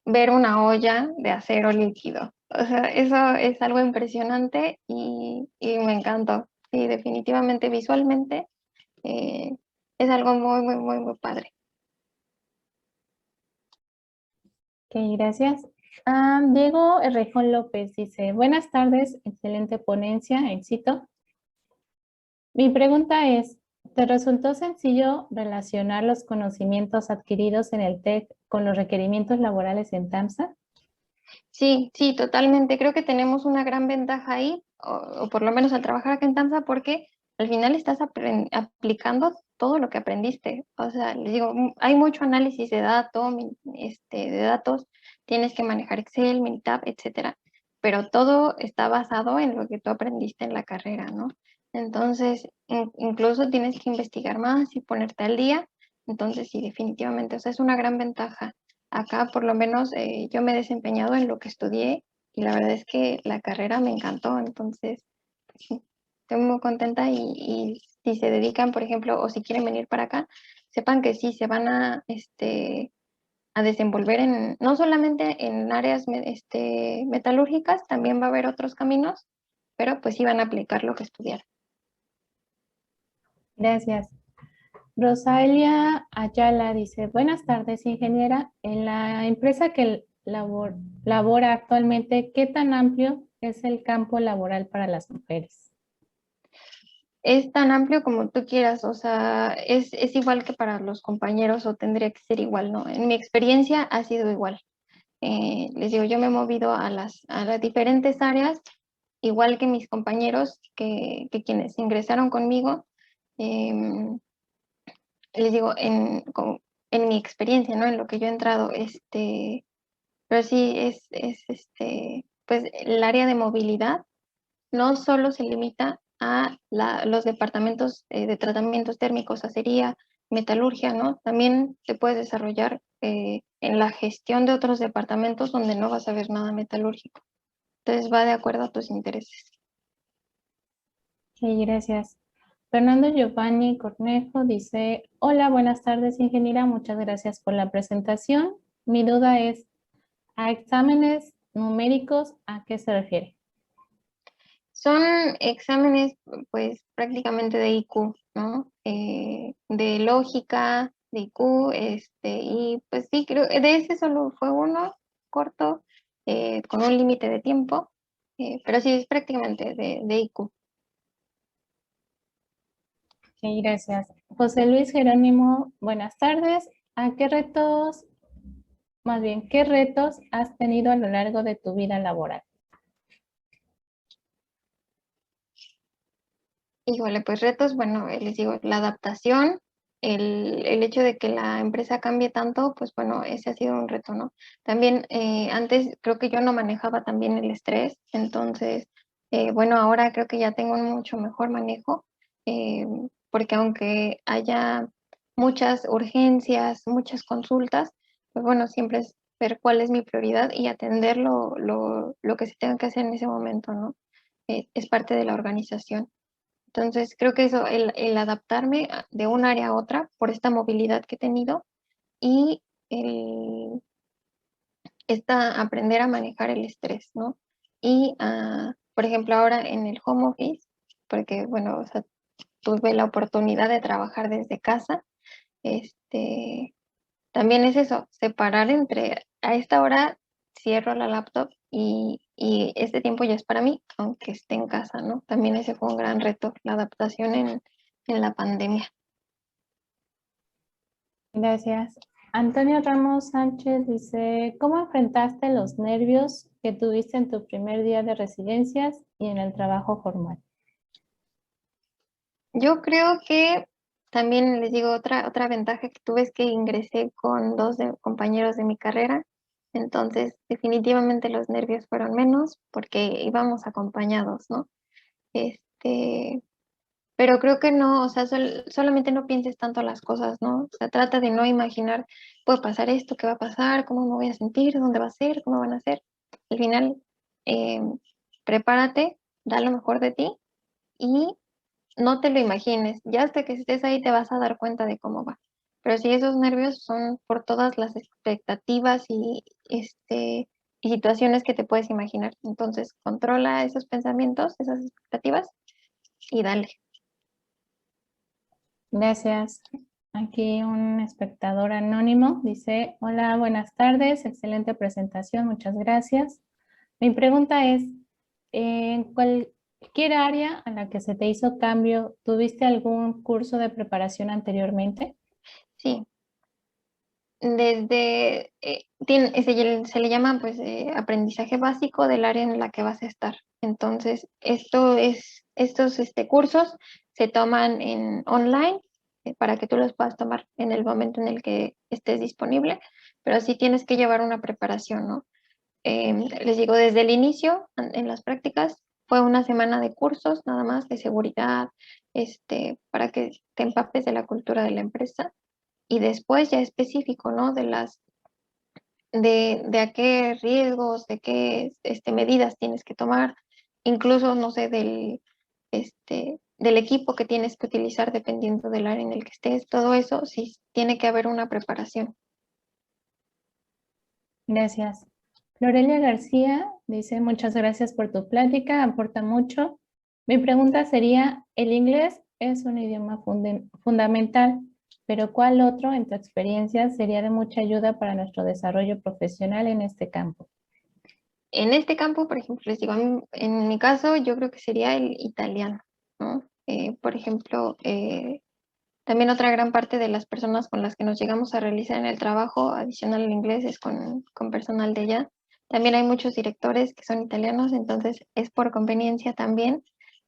ver una olla de acero líquido. O sea, eso es algo impresionante y me encantó. Sí, definitivamente visualmente eh, es algo muy, muy, muy, muy padre. Ok, gracias. Diego Errejón López dice, buenas tardes, excelente ponencia, éxito. Mi pregunta es, ¿te resultó sencillo relacionar los conocimientos adquiridos en el TEC con los requerimientos laborales en TAMSA? Sí, sí, totalmente. Creo que tenemos una gran ventaja ahí, o por lo menos al trabajar acá en TAMSA, porque al final estás aplicando todo lo que aprendiste. O sea, les digo, hay mucho análisis de datos, de datos, tienes que manejar Excel, Minitab, etcétera, pero todo está basado en lo que tú aprendiste en la carrera, ¿no? Entonces, incluso tienes que investigar más y ponerte al día. Entonces, sí, definitivamente, o sea, es una gran ventaja. Acá por lo menos yo me he desempeñado en lo que estudié y la verdad es que la carrera me encantó, entonces pues, sí, estoy muy contenta y si se dedican, por ejemplo, o si quieren venir para acá, sepan que sí, se van a desenvolver en, no solamente en áreas metalúrgicas, también va a haber otros caminos, pero pues sí van a aplicar lo que estudiaron. Gracias. Rosalia Ayala dice, buenas tardes, ingeniera. En la empresa que labora actualmente, ¿qué tan amplio es el campo laboral para las mujeres? Es tan amplio como tú quieras, o sea, es igual que para los compañeros o tendría que ser igual, ¿no? En mi experiencia ha sido igual. Les digo, yo me he movido a las diferentes áreas, igual que mis compañeros que quienes ingresaron conmigo. em, Les digo, en mi experiencia, ¿no? En lo que yo he entrado, pero sí pues el área de movilidad no solo se limita a los departamentos de tratamientos térmicos, acería, metalurgia, ¿no? También te puedes desarrollar en la gestión de otros departamentos donde no vas a ver nada metalúrgico. Entonces va de acuerdo a tus intereses. Sí, gracias. Fernando Giovanni Cornejo dice, hola, buenas tardes, ingeniera. Muchas gracias por la presentación. Mi duda es, ¿a exámenes numéricos a qué se refiere? Son exámenes, pues, prácticamente de IQ, ¿no? De lógica, de IQ, y pues sí, creo, de ese solo fue uno corto, con un límite de tiempo, pero sí es prácticamente de IQ. Sí, gracias. José Luis Jerónimo, buenas tardes. ¿A qué retos, más bien, qué retos has tenido a lo largo de tu vida laboral? Híjole, pues retos, bueno, les digo, la adaptación, el hecho de que la empresa cambie tanto, pues bueno, ese ha sido un reto, ¿no? También antes creo que yo no manejaba también el estrés, entonces, bueno, ahora creo que ya tengo un mucho mejor manejo, eh, porque aunque haya muchas urgencias, muchas consultas, pues bueno, siempre es ver cuál es mi prioridad y atender lo que se tenga que hacer en ese momento, ¿no? Es parte de la organización. Entonces, creo que eso, el adaptarme de un área a otra por esta movilidad que he tenido y el, aprender a manejar el estrés, ¿no? Y, por ejemplo, ahora en el home office, porque, bueno, o sea, tuve la oportunidad de trabajar desde casa, este, también es eso, separar entre, a esta hora cierro la laptop y este tiempo ya es para mí, aunque esté en casa, ¿no? También ese fue un gran reto, la adaptación en la pandemia. Gracias. Antonio Ramos Sánchez dice, ¿cómo enfrentaste los nervios que tuviste en tu primer día de residencias y en el trabajo formal? Yo creo que también les digo, otra ventaja que tuve es que ingresé con dos compañeros de mi carrera, entonces definitivamente los nervios fueron menos porque íbamos acompañados, ¿no? Este, Pero creo que no, o sea, solamente no pienses tanto las cosas, ¿no? O sea, trata de no imaginar, puede pasar esto, qué va a pasar, cómo me voy a sentir, dónde va a ser, cómo van a ser. Al final, eh, prepárate, da lo mejor de ti y no te lo imagines. Ya hasta que estés ahí te vas a dar cuenta de cómo va. Pero sí, esos nervios son por todas las expectativas y situaciones que te puedes imaginar. Entonces, controla esos pensamientos, esas expectativas y dale. Gracias. Aquí un espectador anónimo dice, hola, buenas tardes, excelente presentación, muchas gracias. Mi pregunta es, en cualquier área a la que se te hizo cambio, ¿tuviste algún curso de preparación anteriormente? Sí, desde, se le llama pues aprendizaje básico del área en la que vas a estar. Entonces, estos cursos se toman en online para que tú los puedas tomar en el momento en el que estés disponible, pero sí tienes que llevar una preparación, ¿no? Les digo, desde el inicio, en las prácticas, fue una semana de cursos nada más de seguridad, para que te empapes de la cultura de la empresa y después ya específico, ¿no? De a qué riesgos, de qué medidas tienes que tomar, incluso, no sé, del equipo que tienes que utilizar dependiendo del área en el que estés, todo eso sí tiene que haber una preparación. Gracias. Florelia García dice, muchas gracias por tu plática, aporta mucho. Mi pregunta sería, el inglés es un idioma fundamental, pero ¿cuál otro, en tu experiencia, sería de mucha ayuda para nuestro desarrollo profesional en este campo? En este campo, por ejemplo, les digo, en mi caso, yo creo que sería el italiano, ¿no? Por ejemplo, también otra gran parte de las personas con las que nos llegamos a realizar en el trabajo, adicional al inglés, es con personal de allá. También hay muchos directores que son italianos, entonces es por conveniencia también.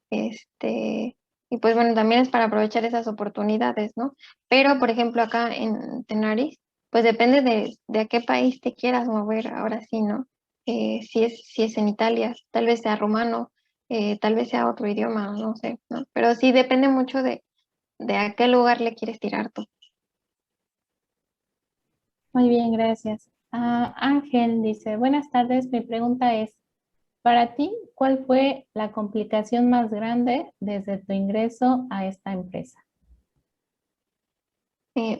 Y pues bueno, también es para aprovechar esas oportunidades, ¿no? Pero, por ejemplo, acá en Tenaris, pues depende de a qué país te quieras mover, ahora sí, ¿no? Si es en Italia, tal vez sea rumano, tal vez sea otro idioma, no sé, ¿no? Pero sí depende mucho de a qué lugar le quieres tirar tú. Muy bien, gracias. Ángel dice, buenas tardes, mi pregunta es, para ti, ¿cuál fue la complicación más grande desde tu ingreso a esta empresa?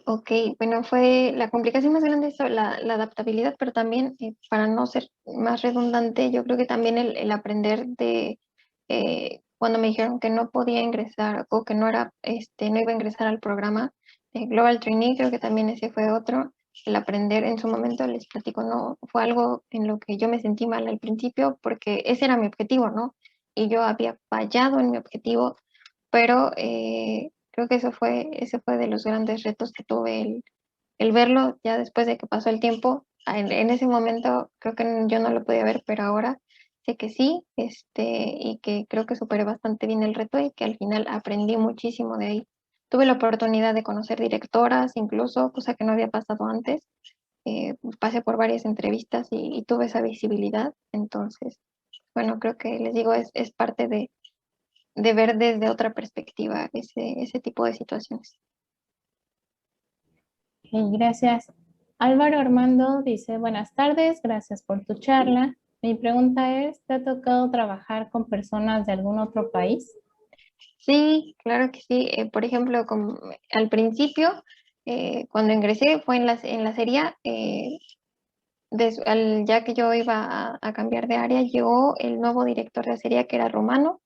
Ok, bueno, fue la complicación más grande, eso, la adaptabilidad, pero también, para no ser más redundante, yo creo que también el aprender cuando me dijeron que no podía ingresar o que no iba a ingresar al programa de Global Trainee, creo que también ese fue otro. El aprender en su momento, les platico, no, fue algo en lo que yo me sentí mal al principio porque ese era mi objetivo, ¿no? Y yo había fallado en mi objetivo, pero creo que ese fue de los grandes retos que tuve, el verlo ya después de que pasó el tiempo. En ese momento creo que yo no lo podía ver, pero ahora sé que sí, y que creo que superé bastante bien el reto y que al final aprendí muchísimo de ahí. Tuve la oportunidad de conocer directoras, incluso, cosa que no había pasado antes. Pasé por varias entrevistas y tuve esa visibilidad. Entonces, bueno, creo que les digo, es parte de ver desde otra perspectiva ese tipo de situaciones. Gracias. Álvaro Armando dice, buenas tardes, gracias por tu charla. Mi pregunta es, ¿te ha tocado trabajar con personas de algún otro país? Sí, claro que sí. Por ejemplo, al principio, cuando ingresé, fue en la serie, ya que yo iba a cambiar de área, llegó el nuevo director de serie que era romano,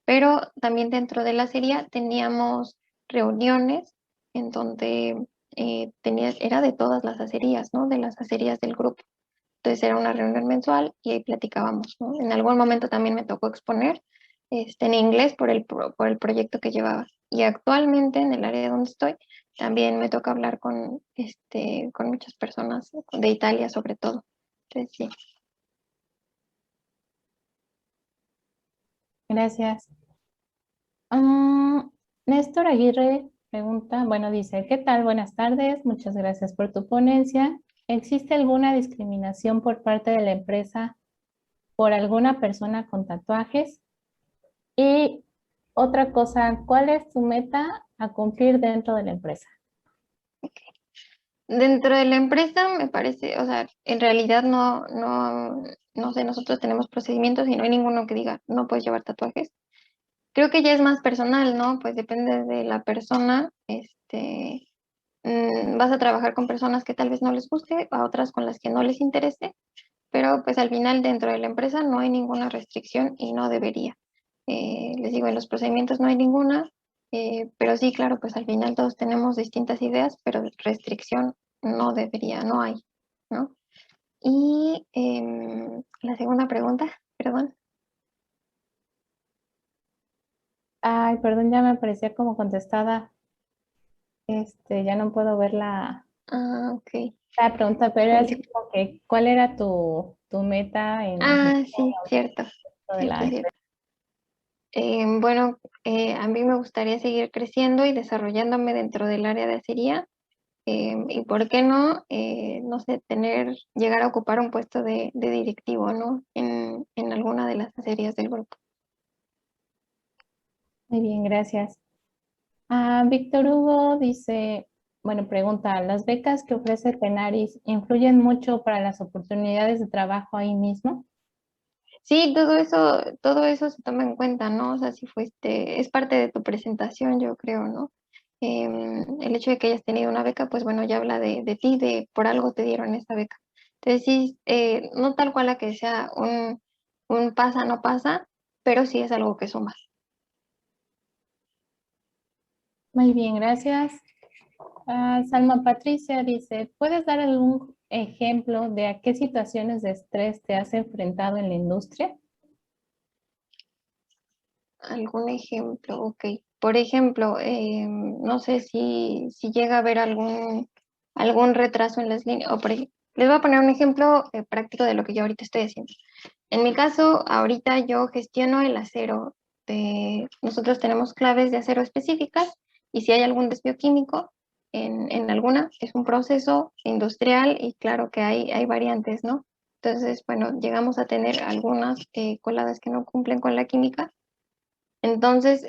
pero también dentro de la serie teníamos reuniones en donde era de todas las acerías, ¿no? De las acerías del grupo. Entonces era una reunión mensual y ahí platicábamos, ¿no? En algún momento también me tocó exponer en inglés por el proyecto que llevaba. Y actualmente en el área donde estoy, también me toca hablar con muchas personas de Italia sobre todo. Entonces, sí. Gracias. Néstor Aguirre pregunta, bueno, dice, ¿qué tal? Buenas tardes, muchas gracias por tu ponencia. ¿Existe alguna discriminación por parte de la empresa por alguna persona con tatuajes? Y otra cosa, ¿cuál es tu meta a cumplir dentro de la empresa? Dentro de la empresa me parece, o sea, en realidad no sé, nosotros tenemos procedimientos y no hay ninguno que diga no puedes llevar tatuajes. Creo que ya es más personal, ¿no? Pues depende de la persona. Vas a trabajar con personas que tal vez no les guste, a otras con las que no les interese, pero pues al final dentro de la empresa no hay ninguna restricción y no debería. Les digo, en los procedimientos no hay ninguna, pero sí, claro, pues al final todos tenemos distintas ideas, pero restricción no debería, no hay, ¿no? Y la segunda pregunta, perdón. Ay, perdón, ya me parecía como contestada. Ya no puedo ver la Ah, ok. La pregunta, pero era así como que, ¿cuál era tu meta en Ah, sí, cierto, lo de cierto, la... cierto. Bueno, a mí me gustaría seguir creciendo y desarrollándome dentro del área de acería. Y por qué no, no sé, llegar a ocupar un puesto de directivo, ¿no? En alguna de las acerías del grupo. Muy bien, gracias. Víctor Hugo dice, bueno, pregunta, ¿las becas que ofrece Tenaris influyen mucho para las oportunidades de trabajo ahí mismo? Sí, todo eso se toma en cuenta, ¿no? O sea, si fuiste, es parte de tu presentación, yo creo, ¿no? El hecho de que hayas tenido una beca, pues bueno, ya habla de ti, de por algo te dieron esa beca. Entonces sí, no tal cual a que sea un pasa, no pasa, pero sí es algo que suma. Muy bien, gracias. Salma Patricia dice, ¿puedes dar algún ejemplo de a qué situaciones de estrés te has enfrentado en la industria? ¿Algún ejemplo? Ok. Por ejemplo, no sé si llega a haber algún retraso en las líneas. Les voy a poner un ejemplo práctico de lo que yo ahorita estoy haciendo. En mi caso, ahorita yo gestiono el acero. Nosotros tenemos claves de acero específicas y si hay algún desvío químico en alguna, es un proceso industrial y claro que hay variantes, ¿no? Entonces, bueno, llegamos a tener algunas coladas que no cumplen con la química. Entonces,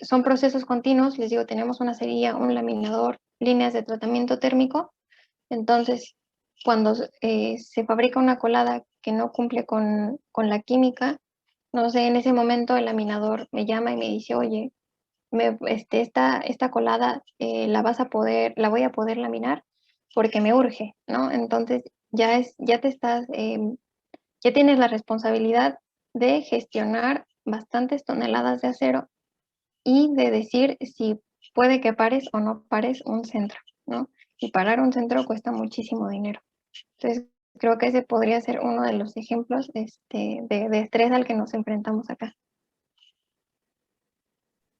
son procesos continuos, les digo, tenemos una cerilla, un laminador, líneas de tratamiento térmico. Entonces, cuando se fabrica una colada que no cumple con la química, no sé, en ese momento el laminador me llama y me dice, oye, esta colada la voy a poder laminar porque me urge, ¿no? Entonces, ya tienes la responsabilidad de gestionar bastantes toneladas de acero y de decir si puede que pares o no pares un centro, ¿no? Y parar un centro cuesta muchísimo dinero. Entonces, creo que ese podría ser uno de los ejemplos de estrés al que nos enfrentamos acá.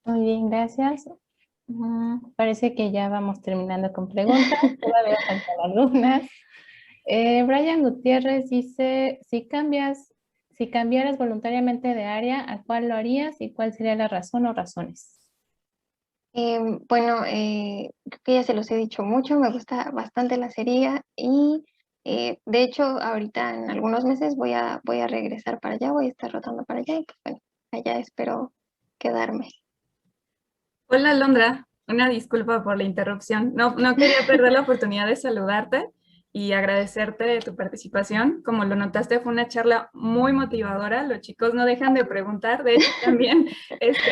Muy bien, gracias. Parece que ya vamos terminando con preguntas. Todavía faltan algunas. Brian Gutiérrez dice, si cambiaras voluntariamente de área, ¿a cuál lo harías y cuál sería la razón o razones? Bueno, creo que ya se los he dicho mucho, me gusta bastante la acería y de hecho ahorita en algunos meses voy a regresar para allá, voy a estar rotando para allá y pues bueno, allá espero quedarme. Hola, Alondra. Una disculpa por la interrupción. No quería perder la oportunidad de saludarte y agradecerte tu participación. Como lo notaste, fue una charla muy motivadora. Los chicos no dejan de preguntar. De hecho, también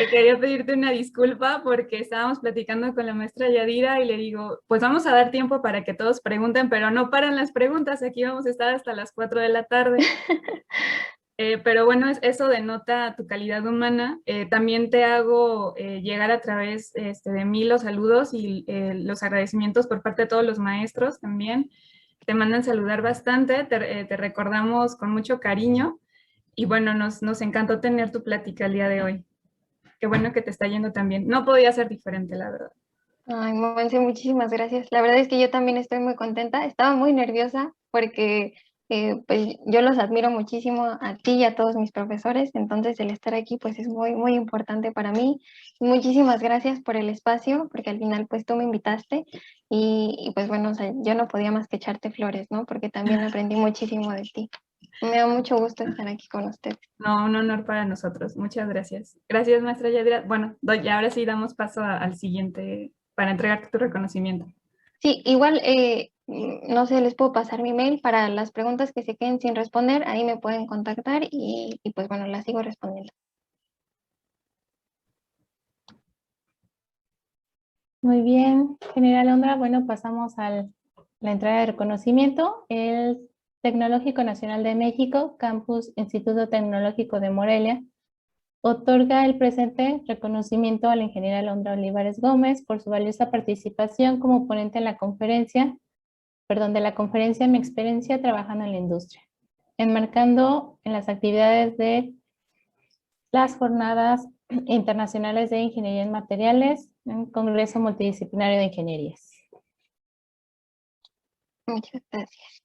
quería pedirte una disculpa porque estábamos platicando con la maestra Yadira y le digo, pues vamos a dar tiempo para que todos pregunten, pero no paran las preguntas. Aquí vamos a estar hasta las 4 de la tarde. Pero bueno, eso denota tu calidad humana. También te hago llegar a través de mí los saludos y los agradecimientos por parte de todos los maestros también. Te mandan saludar bastante, te recordamos con mucho cariño y bueno, nos encantó tener tu plática el día de hoy. Qué bueno que te está yendo también. No podía ser diferente, la verdad. Ay, Monse, muchísimas gracias. La verdad es que yo también estoy muy contenta. Estaba muy nerviosa porque pues yo los admiro muchísimo a ti y a todos mis profesores. Entonces el estar aquí pues es muy, muy importante para mí. Muchísimas gracias por el espacio porque al final pues tú me invitaste y pues bueno, o sea, yo no podía más que echarte flores, ¿no? Porque también aprendí muchísimo de ti. Me da mucho gusto estar aquí con ustedes. No, un honor para nosotros. Muchas gracias. Gracias, maestra Yadira. Bueno, ya ahora sí damos paso al siguiente para entregarte tu reconocimiento. Sí, igual, no sé, les puedo pasar mi mail para las preguntas que se queden sin responder, ahí me pueden contactar y pues bueno, las sigo respondiendo. Muy bien, General Ondra. Bueno, pasamos a la entrega de reconocimiento. El Tecnológico Nacional de México, Campus Instituto Tecnológico de Morelia, otorga el presente reconocimiento a la ingeniera Alondra Olivares Gómez por su valiosa participación como ponente en la conferencia, de la conferencia Mi experiencia trabajando en la industria, enmarcando en las actividades de las jornadas internacionales de ingeniería en materiales, en Congreso Multidisciplinario de Ingenierías. Muchas gracias.